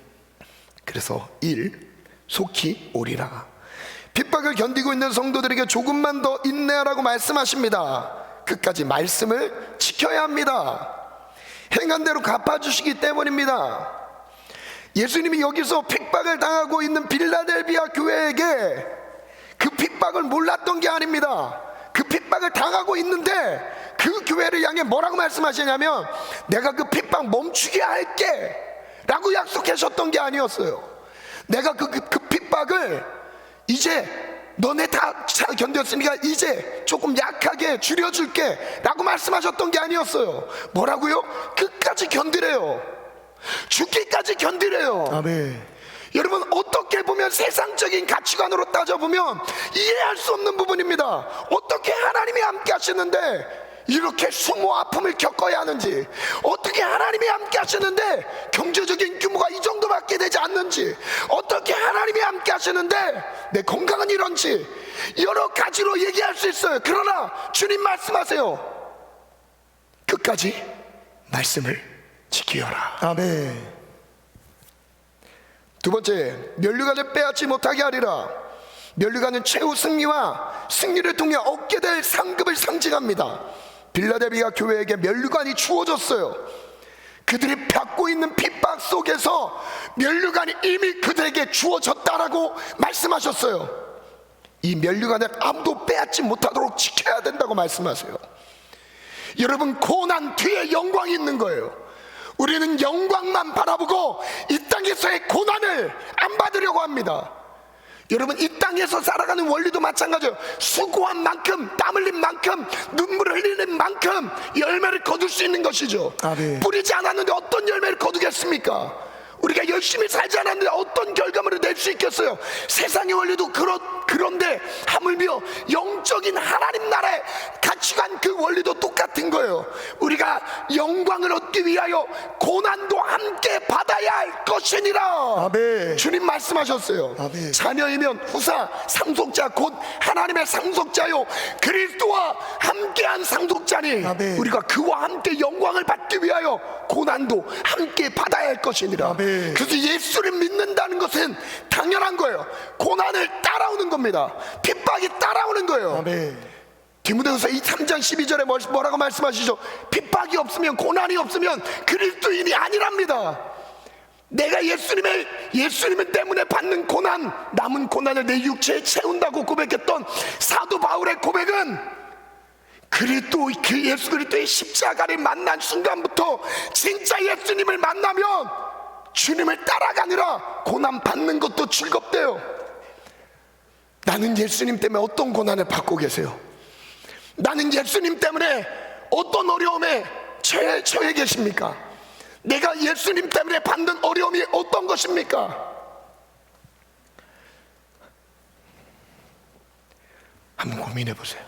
그래서 1. 속히 오리라. 핍박을 견디고 있는 성도들에게 조금만 더 인내하라고 말씀하십니다. 끝까지 말씀을 지켜야 합니다. 행한 대로 갚아주시기 때문입니다. 예수님이 여기서 핍박을 당하고 있는 빌라델비아 교회에게 그 핍박을 몰랐던 게 아닙니다. 그 핍박을 당하고 있는데 그 교회를 향해 뭐라고 말씀하시냐면 내가 그 핍박 멈추게 할게 라고 약속하셨던 게 아니었어요. 내가 그 핍박을 이제 너네 다 잘 견뎠으니까 이제 조금 약하게 줄여줄게 라고 말씀하셨던 게 아니었어요. 뭐라고요? 끝까지 견디래요. 죽기까지 견디래요. 아멘. 여러분, 어떻게 보면 세상적인 가치관으로 따져보면 이해할 수 없는 부분입니다. 어떻게 하나님이 함께 하시는데 이렇게 수모 아픔을 겪어야 하는지, 어떻게 하나님이 함께 하시는데 경제적인 규모가 이 정도밖에 되지 않는지, 어떻게 하나님이 함께 하시는데 내 건강은 이런지, 여러 가지로 얘기할 수 있어요. 그러나 주님 말씀하세요. 끝까지 말씀을 지키어라. 아멘. 두 번째, 면류관을 빼앗지 못하게 하리라. 면류관은 최후 승리와 승리를 통해 얻게 될 상급을 상징합니다. 빌라델비아 교회에게 면류관이 주어졌어요. 그들이 받고 있는 핍박 속에서 면류관이 이미 그들에게 주어졌다라고 말씀하셨어요. 이 면류관을 아무도 빼앗지 못하도록 지켜야 된다고 말씀하세요. 여러분, 고난 뒤에 영광이 있는 거예요. 우리는 영광만 바라보고 이 땅에서의 고난을 안 받으려고 합니다. 여러분, 이 땅에서 살아가는 원리도 마찬가지예요. 수고한 만큼, 땀 흘린 만큼, 눈물을 흘리는 만큼 열매를 거둘 수 있는 것이죠. 아멘. 뿌리지 않았는데 어떤 열매를 거두겠습니까? 우리가 열심히 살지 않았는데 어떤 결과물을 낼 수 있겠어요? 세상의 원리도 그런데 하물며 영적인 하나님 나라의 가치관, 그 원리도 똑같은 거예요. 우리가 영광을 얻기 위하여 고난도 함께 받아야 할 것이니라. 아멘. 주님 말씀하셨어요. 아멘. 자녀이면 후사, 상속자, 곧 하나님의 상속자요 그리스도와 함께한 상속자니 아멘. 우리가 그와 함께 영광을 받기 위하여 고난도 함께 받아야 할 것이니라. 아멘. 그래서 예수를 믿는다는 것은 당연한 거예요. 고난을 따라오는 겁니다. 핍박이 따라오는 거예요. 아멘. 디모데후서 3장 12절에 뭐라고 말씀하시죠? 핍박이 없으면, 고난이 없으면 그리스도인이 아니랍니다. 내가 예수님 때문에 받는 고난, 남은 고난을 내 육체에 채운다고 고백했던 사도 바울의 고백은 예수 그리스도의 십자가를 만난 순간부터 진짜 예수님을 만나면 주님을 따라가느라 고난 받는 것도 즐겁대요. 나는 예수님 때문에 어떤 고난을 받고 계세요? 나는 예수님 때문에 어떤 어려움에 처해 계십니까? 내가 예수님 때문에 받는 어려움이 어떤 것입니까? 한번 고민해 보세요.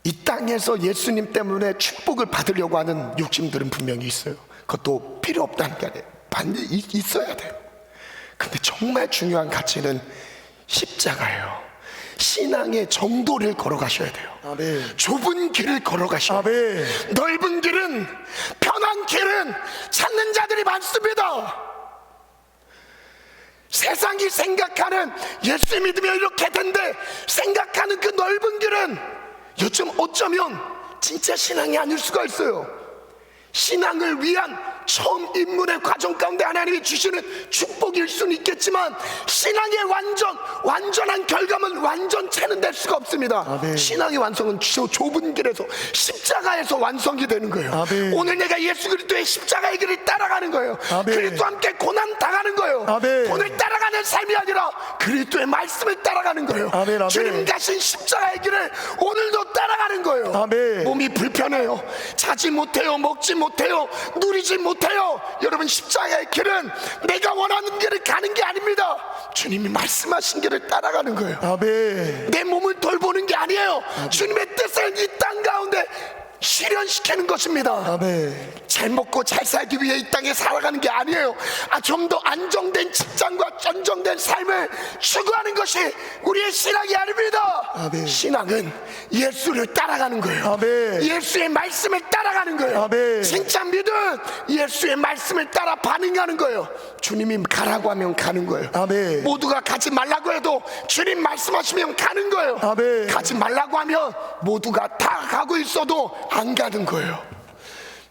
이 땅에서 예수님 때문에 축복을 받으려고 하는 욕심들은 분명히 있어요. 그것도 필요 없다는 게 아니에요. 반드시 있어야 돼요. 근데 정말 중요한 가치는 십자가예요. 신앙의 정도를 걸어가셔야 돼요. 아멘. 좁은 길을 걸어가셔야 돼요. 아멘. 넓은 길은, 편한 길은 찾는 자들이 많습니다. 세상이 생각하는 예수 믿으면 이렇게 된대 생각하는 그 넓은 길은 요즘 어쩌면 진짜 신앙이 아닐 수가 있어요. 신앙을 위한 처음 입문의 과정 가운데 하나님이 주시는 축복일 수는 있겠지만 신앙의 완전한 결과는 완전체는 될 수가 없습니다. 아멘. 신앙의 완성은 좁은 길에서 십자가에서 완성이 되는 거예요. 아멘. 오늘 내가 예수 그리스도의 십자가의 길을 따라가는 거예요. 아멘. 그리스도와 함께 고난 당하는 거예요. 아멘. 돈을 따라가는 삶이 아니라 그리스도의 말씀을 따라가는 거예요. 아멘, 아멘. 주님 가신 십자가의 길을 오늘도 따라가는 거예요. 아멘. 몸이 불편해요. 자지 못해요. 먹지 못해요. 누리지 못해요. 여러분, 십자가의 길은 내가 원하는 길을 가는 게 아닙니다. 주님이 말씀하신 길을 따라가는 거예요. 아멘. 내 몸을 돌보는 게 아니에요. 주님의 뜻을 이 땅 가운데 실현시키는 것입니다. 아멘. 잘 먹고 잘 살기 위해 이 땅에 살아가는 게 아니에요. 좀 더 안정된 직장과 안정된 삶을 추구하는 것이 우리의 신앙이 아닙니다. 아멘. 신앙은 예수를 따라가는 거예요. 아멘. 예수의 말씀을 따라가는 거예요. 아멘. 진짜 믿음은 예수의 말씀을 따라 반응하는 거예요. 주님이 가라고 하면 가는 거예요. 아멘. 모두가 가지 말라고 해도 주님 말씀하시면 가는 거예요. 아멘. 가지 말라고 하면 모두가 다 가고 있어도 안 가는 거예요.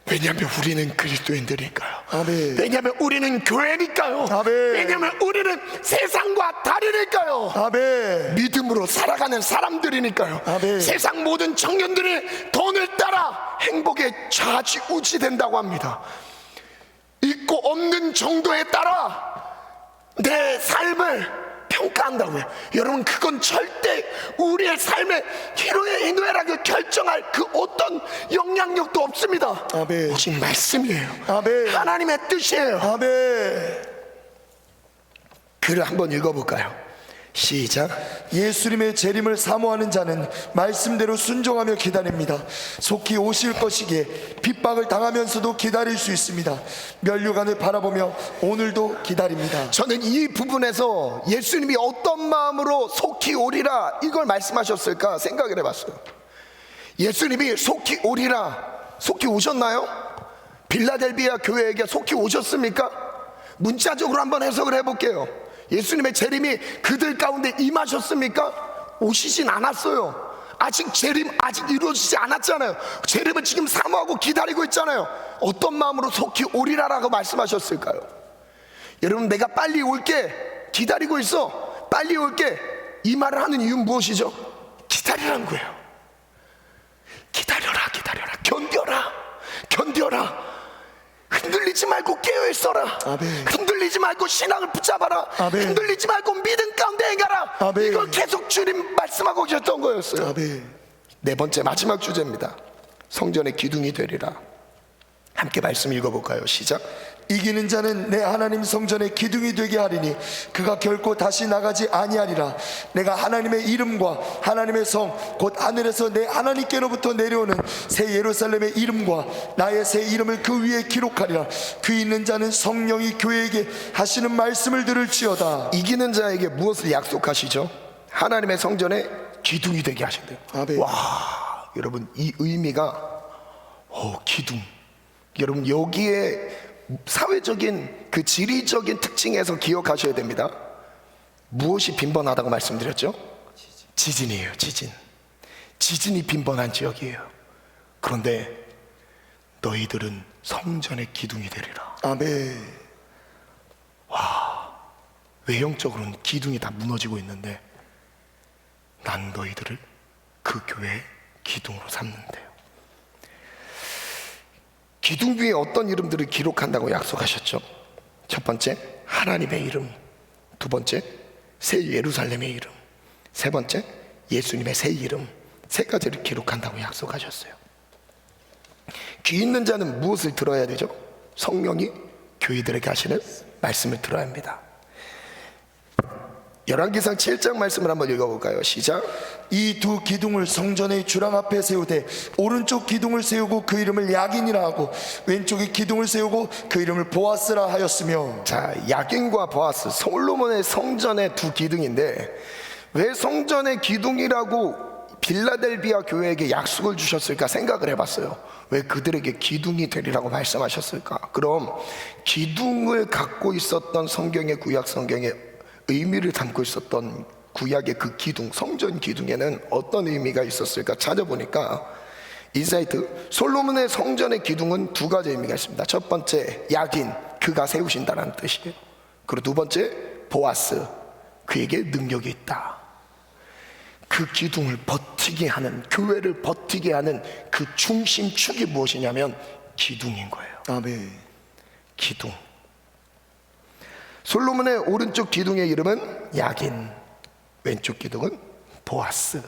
왜냐하면 우리는 그리스도인들이니까요. 아멘. 왜냐하면 우리는 교회니까요. 아멘. 왜냐하면 우리는 세상과 다르니까요. 아멘. 믿음으로 살아가는 사람들이니까요. 아멘. 세상 모든 청년들이 돈을 따라 행복에 좌지우지 된다고 합니다. 있고 없는 정도에 따라 내 삶을 평가한다고요. 여러분, 그건 절대 우리의 삶의 희노애락을 결정할 그 어떤 영향력도 없습니다. 아멘. 오직 말씀이에요. 아멘. 하나님의 뜻이에요. 아멘. 글을 한번 읽어볼까요? 시작. 예수님의 재림을 사모하는 자는 말씀대로 순종하며 기다립니다. 속히 오실 것이기에 핍박을 당하면서도 기다릴 수 있습니다. 면류관을 바라보며 오늘도 기다립니다. 저는 이 부분에서 예수님이 어떤 마음으로 속히 오리라 이걸 말씀하셨을까 생각을 해봤어요. 예수님이 속히 오리라, 속히 오셨나요? 빌라델비아 교회에게 속히 오셨습니까? 문자적으로 한번 해석을 해볼게요. 예수님의 재림이 그들 가운데 임하셨습니까? 오시진 않았어요. 아직 재림 아직 이루어지지 않았잖아요. 재림을 지금 사모하고 기다리고 있잖아요. 어떤 마음으로 속히 오리라라고 말씀하셨을까요? 여러분, 내가 빨리 올게 기다리고 있어, 빨리 올게, 이 말을 하는 이유는 무엇이죠? 기다리라는 거예요. 기다려라, 기다려라, 견뎌라. 흔들리지 말고 깨어있어라. 아멘. 흔들리지 말고 신앙을 붙잡아라. 아멘. 흔들리지 말고 믿음 가운데 행하라. 아멘. 이걸 계속 주님 말씀하고 계셨던 거였어요. 아멘. 네 번째, 마지막 주제입니다. 성전의 기둥이 되리라. 함께 말씀 읽어볼까요? 시작. 이기는 자는 내 하나님 성전의 기둥이 되게 하리니 그가 결코 다시 나가지 아니하리라. 내가 하나님의 이름과 하나님의 성 곧 하늘에서 내 하나님께로부터 내려오는 새 예루살렘의 이름과 나의 새 이름을 그 위에 기록하리라. 귀 있는 자는 성령이 교회에게 하시는 말씀을 들을지어다. 이기는 자에게 무엇을 약속하시죠? 하나님의 성전의 기둥이 되게 하신대요. 아멘. 와, 여러분, 이 의미가 기둥. 여러분, 여기에 사회적인 그 지리적인 특징에서 기억하셔야 됩니다. 무엇이 빈번하다고 말씀드렸죠? 지진이에요. 지진이 빈번한 지역이에요. 그런데 너희들은 성전의 기둥이 되리라. 아멘. 외형적으로는 기둥이 다 무너지고 있는데 난 너희들을 그 교회의 기둥으로 삼는데요. 기둥 위에 어떤 이름들을 기록한다고 약속하셨죠? 첫 번째, 하나님의 이름. 두 번째, 새 예루살렘의 이름. 세 번째, 예수님의 새 이름. 세 가지를 기록한다고 약속하셨어요. 귀 있는 자는 무엇을 들어야 되죠? 성령이 교회들에게 하시는 말씀을 들어야 합니다. 열왕기상 7장 말씀을 한번 읽어볼까요? 시작. 이 두 기둥을 성전의 주랑 앞에 세우되 오른쪽 기둥을 세우고 그 이름을 야긴이라 하고 왼쪽에 기둥을 세우고 그 이름을 보아스라 하였으며. 자, 야긴과 보아스, 솔로몬의 성전의 두 기둥인데 왜 성전의 기둥이라고 빌라델비아 교회에게 약속을 주셨을까 생각을 해봤어요. 왜 그들에게 기둥이 되리라고 말씀하셨을까? 그럼 기둥을 갖고 있었던 성경의 구약 성경의 의미를 담고 있었던 구약의 그 기둥, 성전 기둥에는 어떤 의미가 있었을까 찾아보니까 인사이트, 솔로몬의 성전의 기둥은 두 가지 의미가 있습니다. 첫 번째, 야긴, 그가 세우신다는 뜻이에요. 그리고 두 번째, 보아스, 그에게 능력이 있다. 그 기둥을 버티게 하는, 교회를 버티게 하는 그 중심축이 무엇이냐면 기둥인 거예요. 아멘. 기둥. 솔로몬의 오른쪽 기둥의 이름은 야긴, 왼쪽 기둥은 보아스.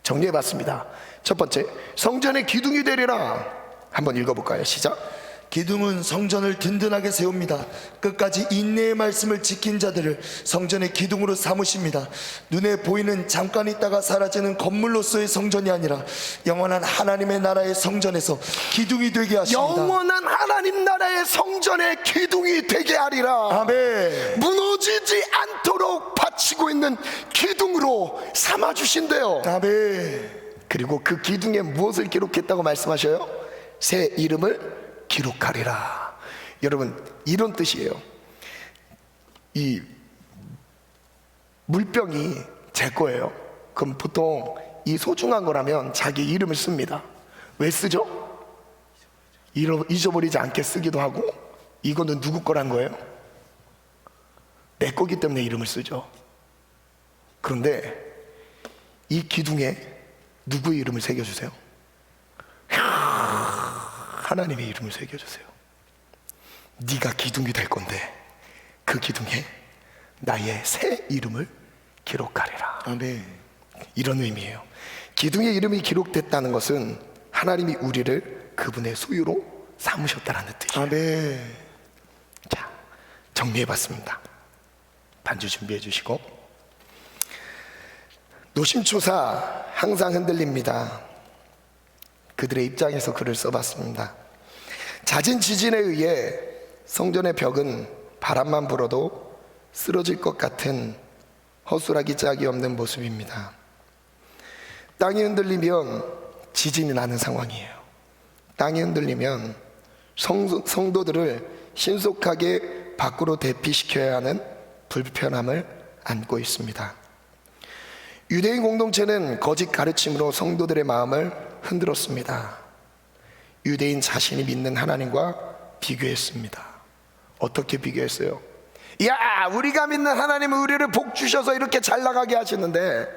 정리해봤습니다. 첫 번째, 성전의 기둥이 되리라. 한번 읽어볼까요? 시작. 기둥은 성전을 든든하게 세웁니다. 끝까지 인내의 말씀을 지킨 자들을 성전의 기둥으로 삼으십니다. 눈에 보이는 잠깐 있다가 사라지는 건물로서의 성전이 아니라 영원한 하나님의 나라의 성전에서 기둥이 되게 하십니다. 영원한 하나님 나라의 성전의 기둥이 되게 하리라. 아멘. 무너지지 않도록 받치고 있는 기둥으로 삼아주신대요. 아멘. 그리고 그 기둥에 무엇을 기록했다고 말씀하셔요? 새 이름을 기록하리라. 여러분, 이런 뜻이에요. 이 물병이 제 거예요. 그럼 보통 이 소중한 거라면 자기 이름을 씁니다. 왜 쓰죠? 잊어버리지 않게 쓰기도 하고, 이거는 누구 거란 거예요? 내 거기 때문에 이름을 쓰죠. 그런데 이 기둥에 누구의 이름을 새겨주세요? 하나님의 이름을 새겨주세요. 네가 기둥이 될 건데 그 기둥에 나의 새 이름을 기록하리라. 아멘. 이런 의미예요. 기둥의 이름이 기록됐다는 것은 하나님이 우리를 그분의 소유로 삼으셨다는 뜻이에요. 아멘. 자, 정리해봤습니다. 반주 준비해 주시고. 노심초사 항상 흔들립니다. 그들의 입장에서 글을 써봤습니다. 잦은 지진에 의해 성전의 벽은 바람만 불어도 쓰러질 것 같은 허술하기 짝이 없는 모습입니다. 땅이 흔들리면 지진이 나는 상황이에요. 땅이 흔들리면 성도들을 신속하게 밖으로 대피시켜야 하는 불편함을 안고 있습니다. 유대인 공동체는 거짓 가르침으로 성도들의 마음을 흔들었습니다. 유대인 자신이 믿는 하나님과 비교했습니다. 어떻게 비교했어요? 야, 우리가 믿는 하나님은 우리를 복 주셔서 이렇게 잘 나가게 하시는데,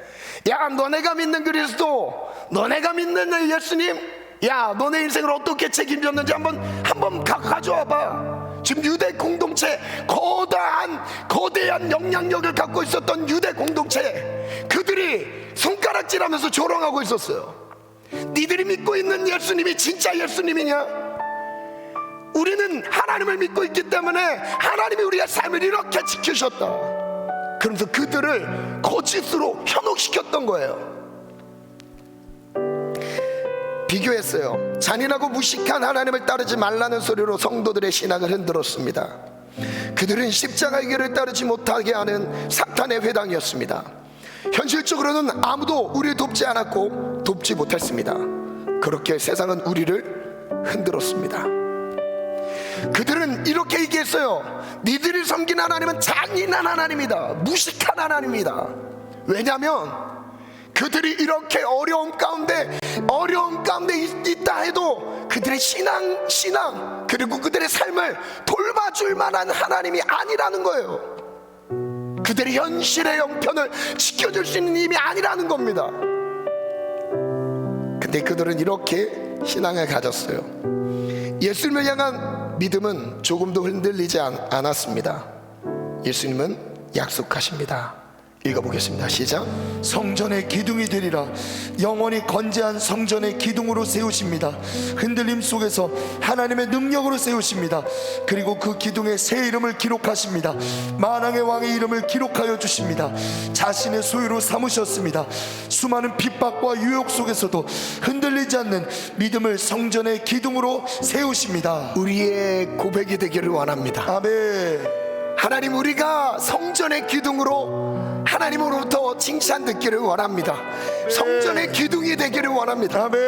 야, 너네가 믿는 그리스도, 너네가 믿는 예수님, 야, 너네 인생을 어떻게 책임졌는지 한번 가져와 봐. 지금 유대 공동체, 거대한 영향력을 갖고 있었던 유대 공동체, 그들이 손가락질하면서 조롱하고 있었어요. 니들이 믿고 있는 예수님이 진짜 예수님이냐? 우리는 하나님을 믿고 있기 때문에 하나님이 우리의 삶을 이렇게 지키셨다. 그러면서 그들을 거짓으로 현혹시켰던 거예요. 비교했어요. 잔인하고 무식한 하나님을 따르지 말라는 소리로 성도들의 신앙을 흔들었습니다. 그들은 십자가의 길을 따르지 못하게 하는 사탄의 회당이었습니다. 현실적으로는 아무도 우리를 돕지 않았고 돕지 못했습니다. 그렇게 세상은 우리를 흔들었습니다. 그들은 이렇게 얘기했어요. 니들이 섬긴 하나님은 잔인한 하나님이다, 무식한 하나님이다. 왜냐하면 그들이 이렇게 어려움 가운데 있다 해도 그들의 신앙 그리고 그들의 삶을 돌봐줄 만한 하나님이 아니라는 거예요. 그들의 현실의 형편을 지켜줄 수 있는 힘이 아니라는 겁니다. 근데 그들은 이렇게 신앙을 가졌어요. 예수님을 향한 믿음은 조금도 흔들리지 않았습니다. 예수님은 약속하십니다. 읽어보겠습니다. 시작. 성전의 기둥이 되리라. 영원히 건재한 성전의 기둥으로 세우십니다. 흔들림 속에서 하나님의 능력으로 세우십니다. 그리고 그 기둥에 새 이름을 기록하십니다. 만왕의 왕의 이름을 기록하여 주십니다. 자신의 소유로 삼으셨습니다. 수많은 핍박과 유혹 속에서도 흔들리지 않는 믿음을 성전의 기둥으로 세우십니다. 우리의 고백이 되기를 원합니다. 아멘. 하나님, 우리가 성전의 기둥으로 하나님으로부터 칭찬 듣기를 원합니다. 성전의 기둥이 되기를 원합니다. 아멘.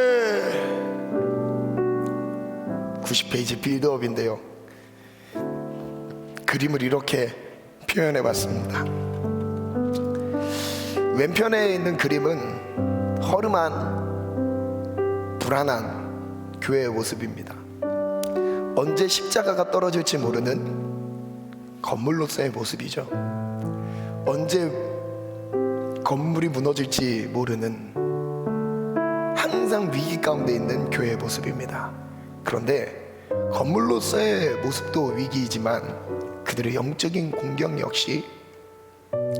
90페이지 빌드업인데요, 그림을 이렇게 표현해 봤습니다. 왼편에 있는 그림은 허름한 불안한 교회의 모습입니다. 언제 십자가가 떨어질지 모르는 건물로서의 모습이죠. 언제 건물이 무너질지 모르는 항상 위기 가운데 있는 교회의 모습입니다. 그런데 건물로서의 모습도 위기이지만 그들의 영적인 공격 역시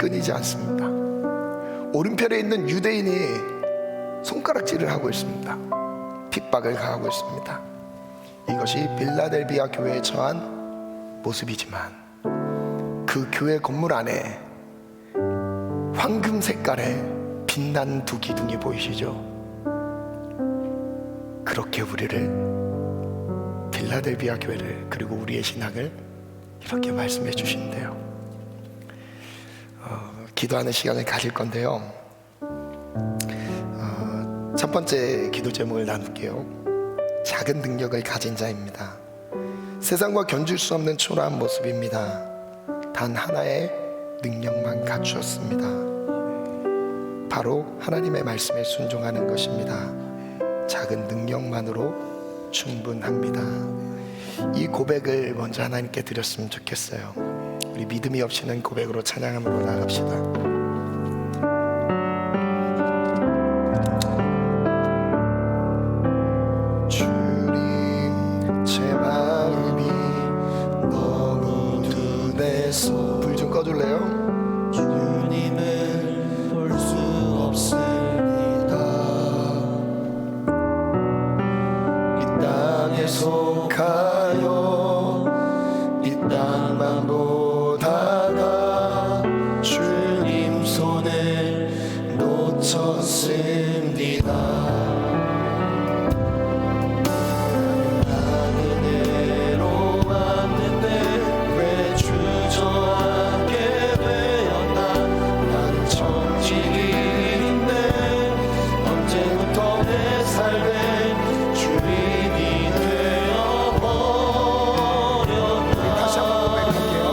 끊이지 않습니다. 오른편에 있는 유대인이 손가락질을 하고 있습니다. 핍박을 가하고 있습니다. 이것이 빌라델비아 교회에 처한 모습이지만 그 교회 건물 안에 황금 색깔의 빛나는 두 기둥이 보이시죠? 그렇게 우리를, 빌라델비아 교회를, 그리고 우리의 신앙을 이렇게 말씀해 주시는데요, 기도하는 시간을 가질 건데요, 첫 번째 기도 제목을 나눌게요. 작은 능력을 가진 자입니다. 세상과 견줄 수 없는 초라한 모습입니다. 단 하나의 능력만 갖추었습니다. 바로 하나님의 말씀에 순종하는 것입니다. 작은 능력만으로 충분합니다. 이 고백을 먼저 하나님께 드렸으면 좋겠어요. 우리 믿음이 없이는 고백으로 찬양함으로 나갑시다. 불 좀 꺼줄래요? 주님을 볼 수 없습니다. 이 땅에 속하여 이 땅만 보다가 주님 손을 놓쳤습니다. 다시 한번 고백할게요.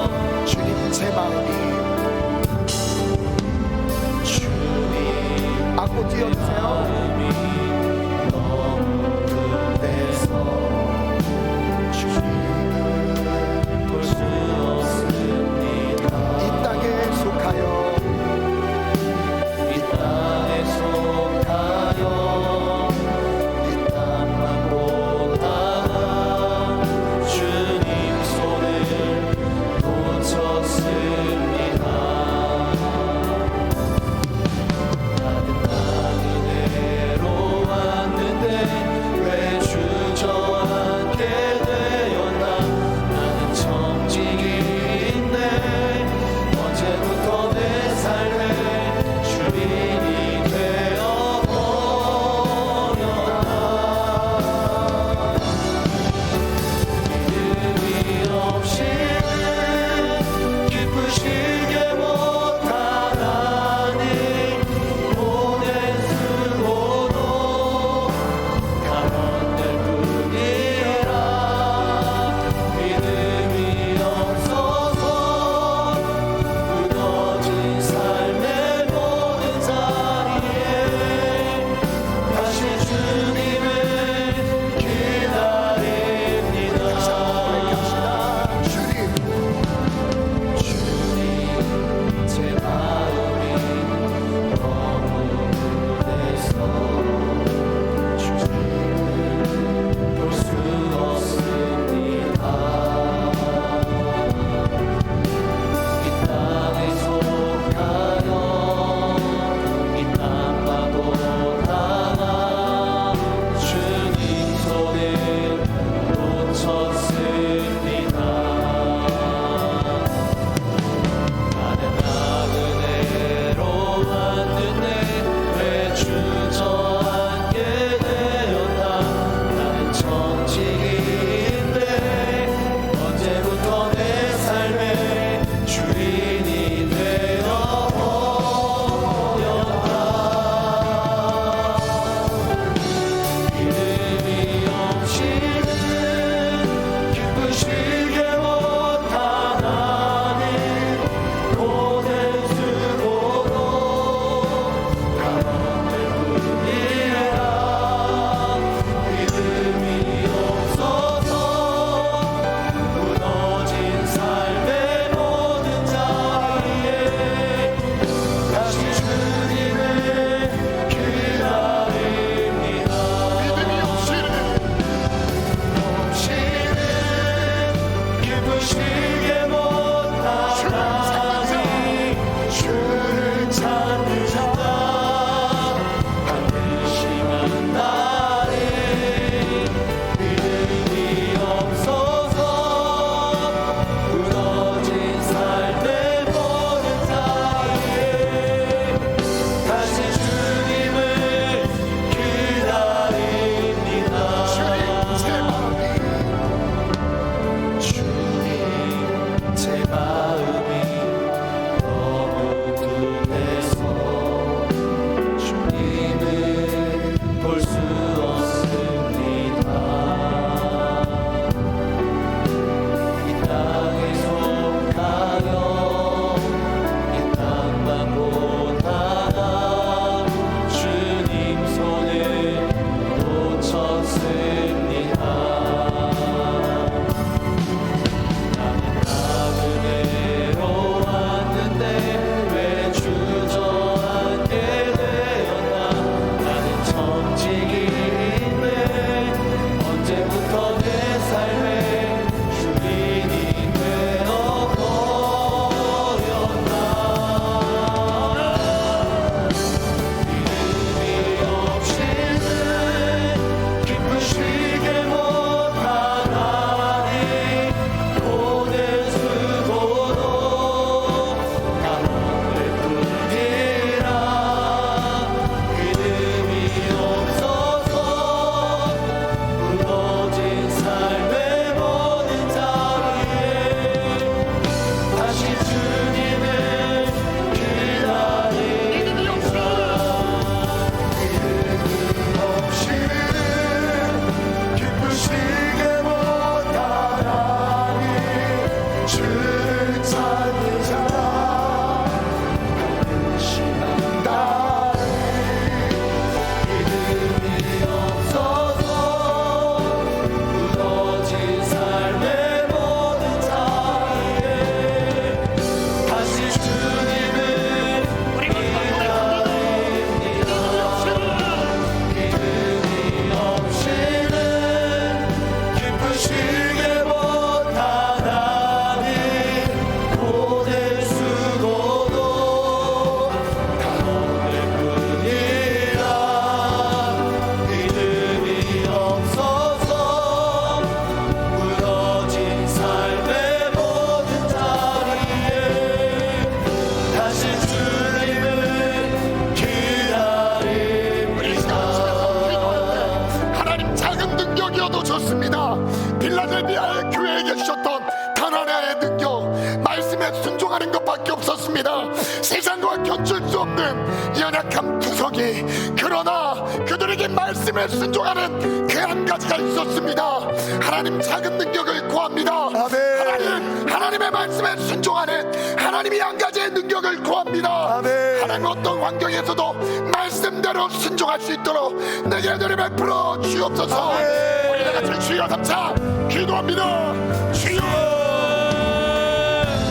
빌라델비아의 교회에게 주셨던 가나안의 능력, 말씀에 순종하는 것밖에 없었습니다. 세상과 견줄 수 없는 연약한 구석이, 그러나 그들에게 말씀에 순종하는 그 한 가지가 있었습니다. 하나님 작은 능력을 구합니다. 아멘. 하나님의 말씀에 순종하는 하나님이 한 가지의 능력을 구합니다. 아멘. 하나님 어떤 환경에서도 말씀대로 순종할 수 있도록 내게 은혜를 베풀어 주옵소서. 아멘. 우리 다 같이 주여 삼차 기도합니다. 주여,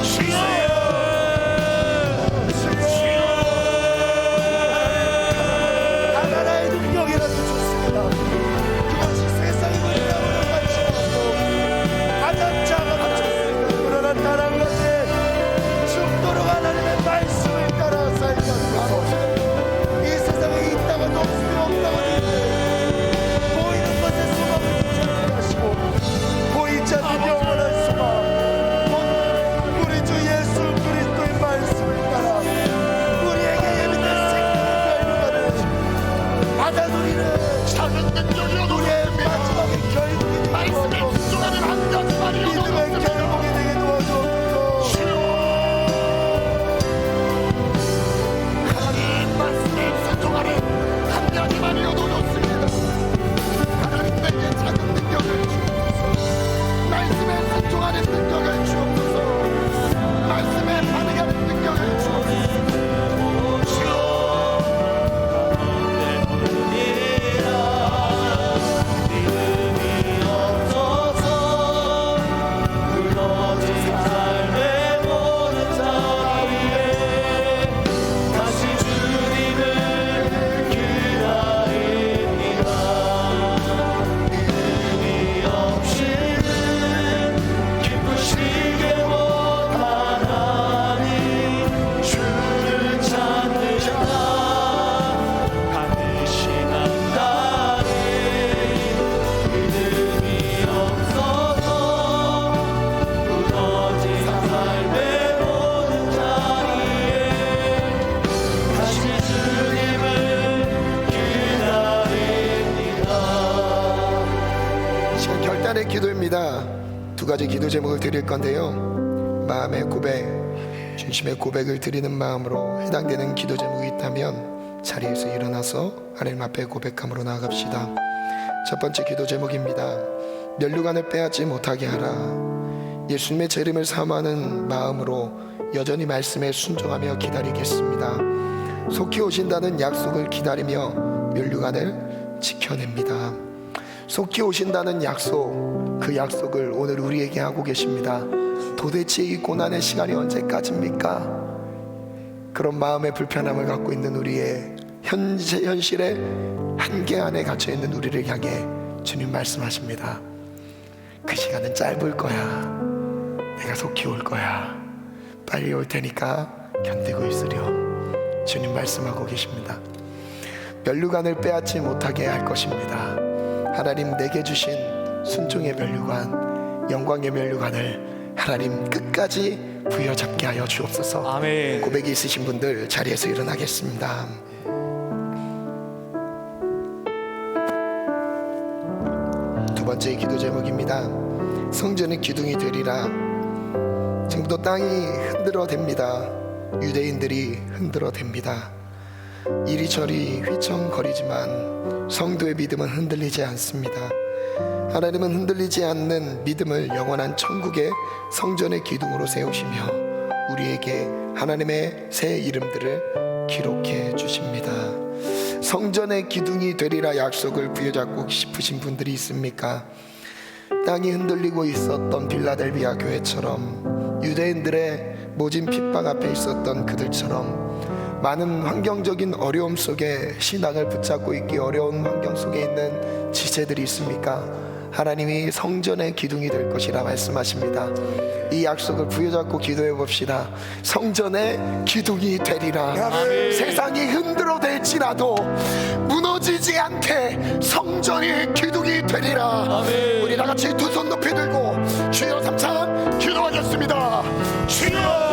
주여, 주여. 하나의 능력이라도 좋습니다. 그것이 세상의 능력으로 관심 없고 가장 작아도 좋습니다. 그러나 다른 것에 죽도록 하나님의 말씀을 따라 살지 않고서 이 세상에 있다가 없으면 없다가 보이는 것에 소망을 붙잡게 하시고 보이지 않는 영원한 소망, 곧 우리 주 예수 그리스도의 말씀을 따라 우리에게 예비된 생명의 결과를 받아 누리는 작은 능력이어도 우리의 마지막의 결국이 말씀에 되고 순종하는 한 가지만이어도 믿음의 결국이 되게 도와주옵소서. 하나님 말씀에 순종하는 한 가지만이어도 좋습니다. 하나님 내게 작은 능력을 주옵소서. 말씀에 순종하는 능력을 주옵소서. 말씀에 반응하는 능력을 주옵소서. 지금 결단의 기도입니다. 두 가지 기도 제목을 드릴 건데요. 마음의 고백, 중심의 고백을 드리는 마음으로 해당되는 기도 제목이 있다면 자리에서 일어나서 하나님 앞에 고백함으로 나아갑시다. 첫 번째 기도 제목입니다. 면류관을 빼앗지 못하게 하라. 예수님의 재림을 사모하는 마음으로 여전히 말씀에 순종하며 기다리겠습니다. 속히 오신다는 약속을 기다리며 면류관을 지켜냅니다. 속히 오신다는 약속, 그 약속을 오늘 우리에게 하고 계십니다. 도대체 이 고난의 시간이 언제까지입니까? 그런 마음의 불편함을 갖고 있는 우리의 현실의 한계 안에 갇혀 있는 우리를 향해 주님 말씀하십니다. 그 시간은 짧을 거야. 내가 속히 올 거야. 빨리 올 테니까 견디고 있으려. 주님 말씀하고 계십니다. 면류관을 빼앗지 못하게 할 것입니다. 하나님 내게 주신 순종의 면류관, 영광의 면류관을 하나님 끝까지 부여잡게 하여 주옵소서. 아멘. 고백이 있으신 분들 자리에서 일어나겠습니다. 두 번째 기도 제목입니다. 성전의 기둥이 되리라. 지금도 땅이 흔들어댑니다. 유대인들이 흔들어댑니다. 이리저리 휘청거리지만 성도의 믿음은 흔들리지 않습니다. 하나님은 흔들리지 않는 믿음을 영원한 천국의 성전의 기둥으로 세우시며 우리에게 하나님의 새 이름들을 기록해 주십니다. 성전의 기둥이 되리라 약속을 부여잡고 싶으신 분들이 있습니까? 땅이 흔들리고 있었던 빌라델비아 교회처럼, 유대인들의 모진 핍박 앞에 있었던 그들처럼 많은 환경적인 어려움 속에 신앙을 붙잡고 있기 어려운 환경 속에 있는 지체들이 있습니까? 하나님이 성전의 기둥이 될 것이라 말씀하십니다. 이 약속을 부여잡고 기도해 봅시다. 성전의 기둥이 되리라. 아멘. 세상이 흔들어댈지라도 무너지지 않게 성전의 기둥이 되리라. 아멘. 우리 다같이 두 손 높이 들고 주여 삼창 기도하겠습니다. 주여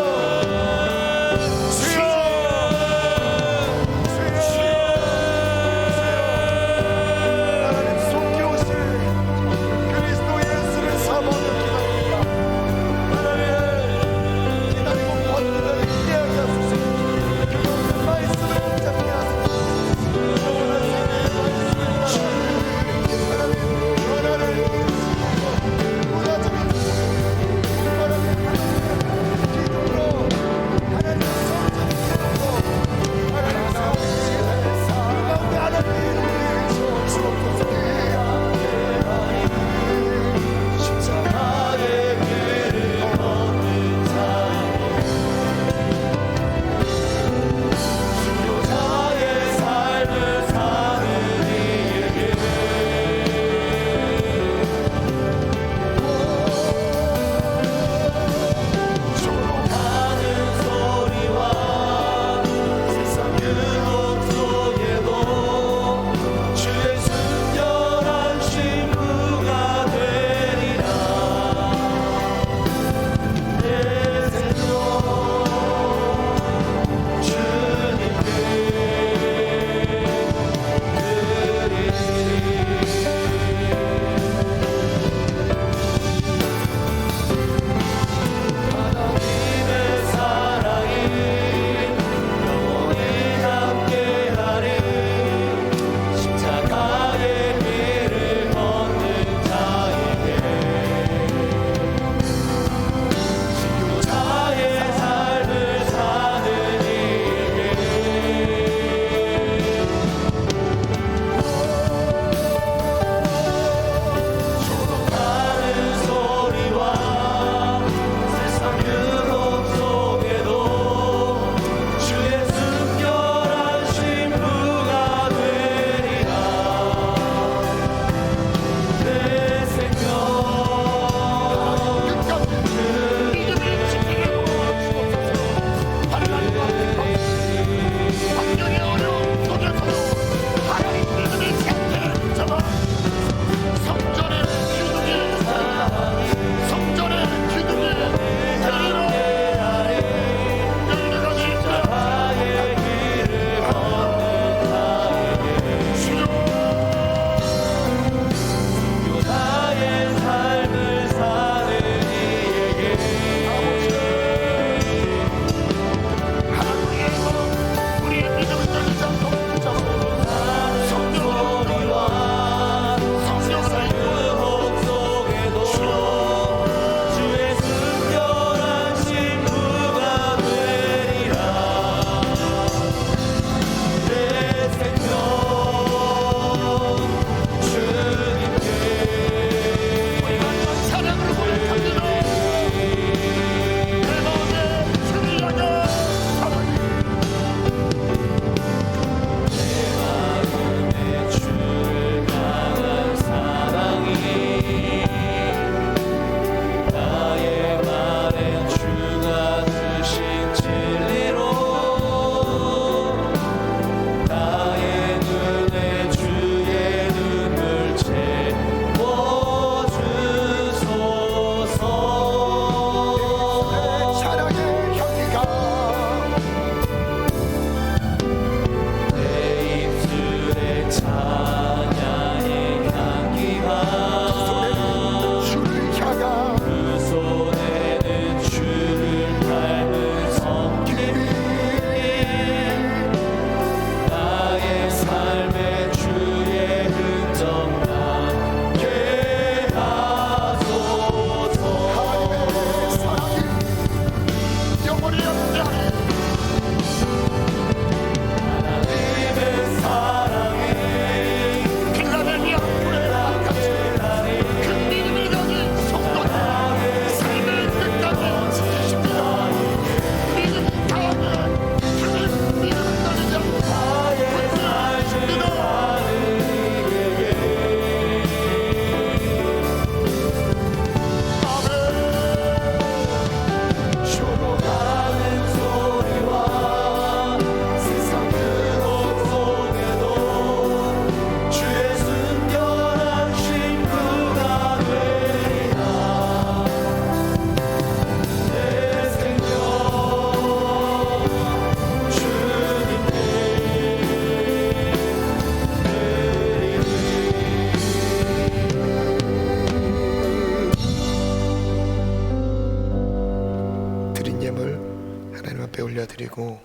드리고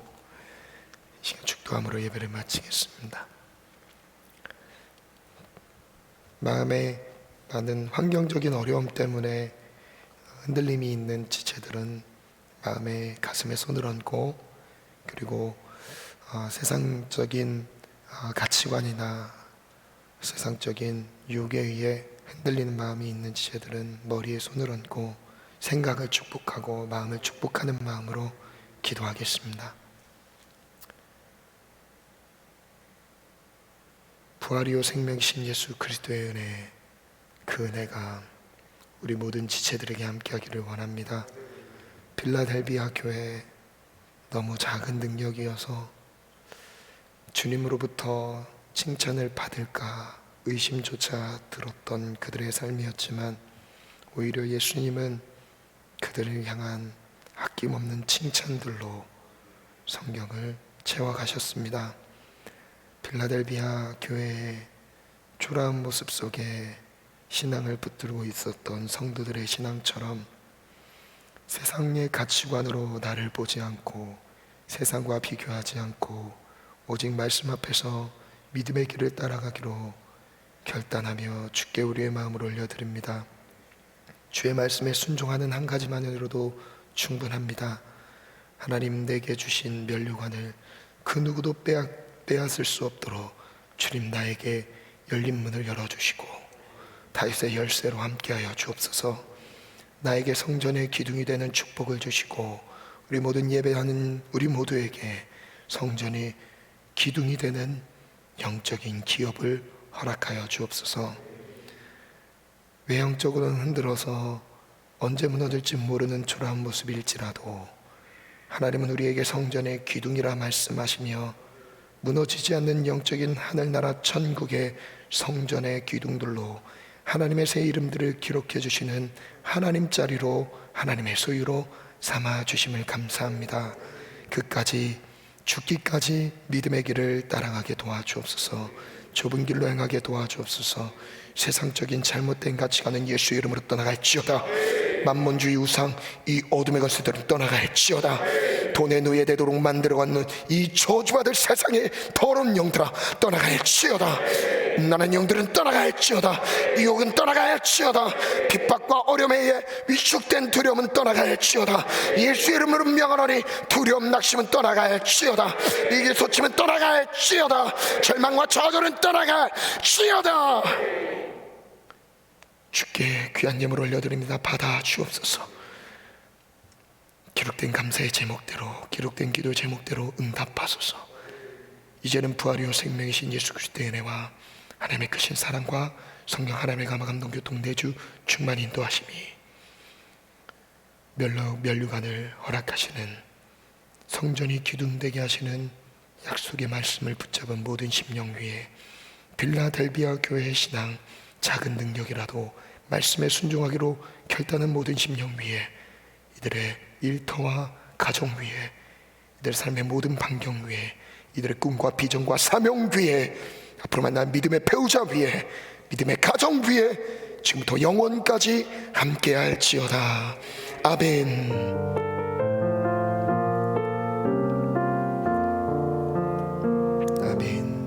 이 시간 축도함으로 예배를 마치겠습니다. 마음에 많은 환경적인 어려움 때문에 흔들림이 있는 지체들은 마음에 가슴에 손을 얹고, 그리고 세상적인 가치관이나 세상적인 유혹에 의해 흔들리는 마음이 있는 지체들은 머리에 손을 얹고 생각을 축복하고 마음을 축복하는 마음으로 기도하겠습니다. 부활이요 생명이신 예수 그리스도의 은혜, 그 은혜가 우리 모든 지체들에게 함께하기를 원합니다. 빌라델비아 교회 너무 작은 능력이어서 주님으로부터 칭찬을 받을까 의심조차 들었던 그들의 삶이었지만, 오히려 예수님은 그들을 향한 아낌없는 칭찬들로 성경을 채워가셨습니다. 빌라델비아 교회의 초라한 모습 속에 신앙을 붙들고 있었던 성도들의 신앙처럼 세상의 가치관으로 나를 보지 않고 세상과 비교하지 않고 오직 말씀 앞에서 믿음의 길을 따라가기로 결단하며 주께 우리의 마음을 올려드립니다. 주의 말씀에 순종하는 한 가지만으로도 충분합니다. 하나님 내게 주신 면류관을 그 누구도 빼앗을 수 없도록 주님 나에게 열린 문을 열어주시고 다윗의 열쇠로 함께하여 주옵소서. 나에게 성전의 기둥이 되는 축복을 주시고 우리 모든 예배하는 우리 모두에게 성전이 기둥이 되는 영적인 기업을 허락하여 주옵소서. 외형적으로는 흔들어서 언제 무너질지 모르는 초라한 모습일지라도 하나님은 우리에게 성전의 기둥이라 말씀하시며 무너지지 않는 영적인 하늘나라 천국의 성전의 기둥들로 하나님의 새 이름들을 기록해 주시는 하나님 자리로 하나님의 소유로 삼아 주심을 감사합니다. 그까지 죽기까지 믿음의 길을 따라가게 도와주옵소서. 좁은 길로 행하게 도와주옵소서. 세상적인 잘못된 가치관은 예수의 이름으로 떠나갈지어다. 만몬주의 우상 이 어둠의 것들은 떠나갈지어다. 돈의 노예 되도록 만들어왔는 이 저주받을 세상의 더러운 영들아 떠나갈지어다. 나는 영들은 떠나갈지어다. 유혹은 떠나갈지어다. 핍박과 어려움에 의해 위축된 두려움은 떠나갈지어다. 예수의 이름으로 명하노니 두려움 낙심은 떠나갈지어다. 이기소침은 떠나갈지어다. 절망과 좌절은 떠나갈지어다. 주께 귀한 예물 올려드립니다. 받아 주옵소서. 기록된 감사의 제목대로, 기록된 기도 제목대로 응답하소서. 이제는 부활이요 생명이신 예수 그리스도의 은혜와 하나님의 크신 사랑과 성령 하나님의 감화 감동 교통 내주 충만 인도하심이 면류관을 허락하시는 성전이 기둥되게 하시는 약속의 말씀을 붙잡은 모든 심령 위에 빌라델비아 교회의 신앙 작은 능력이라도 말씀에 순종하기로 결단한 모든 심령 위에 이들의 일터와 가정 위에 이들의 삶의 모든 반경 위에 이들의 꿈과 비전과 사명 위에 앞으로 만날 믿음의 배우자 위에 믿음의 가정 위에 지금부터 영원까지 함께할지어다. 아멘.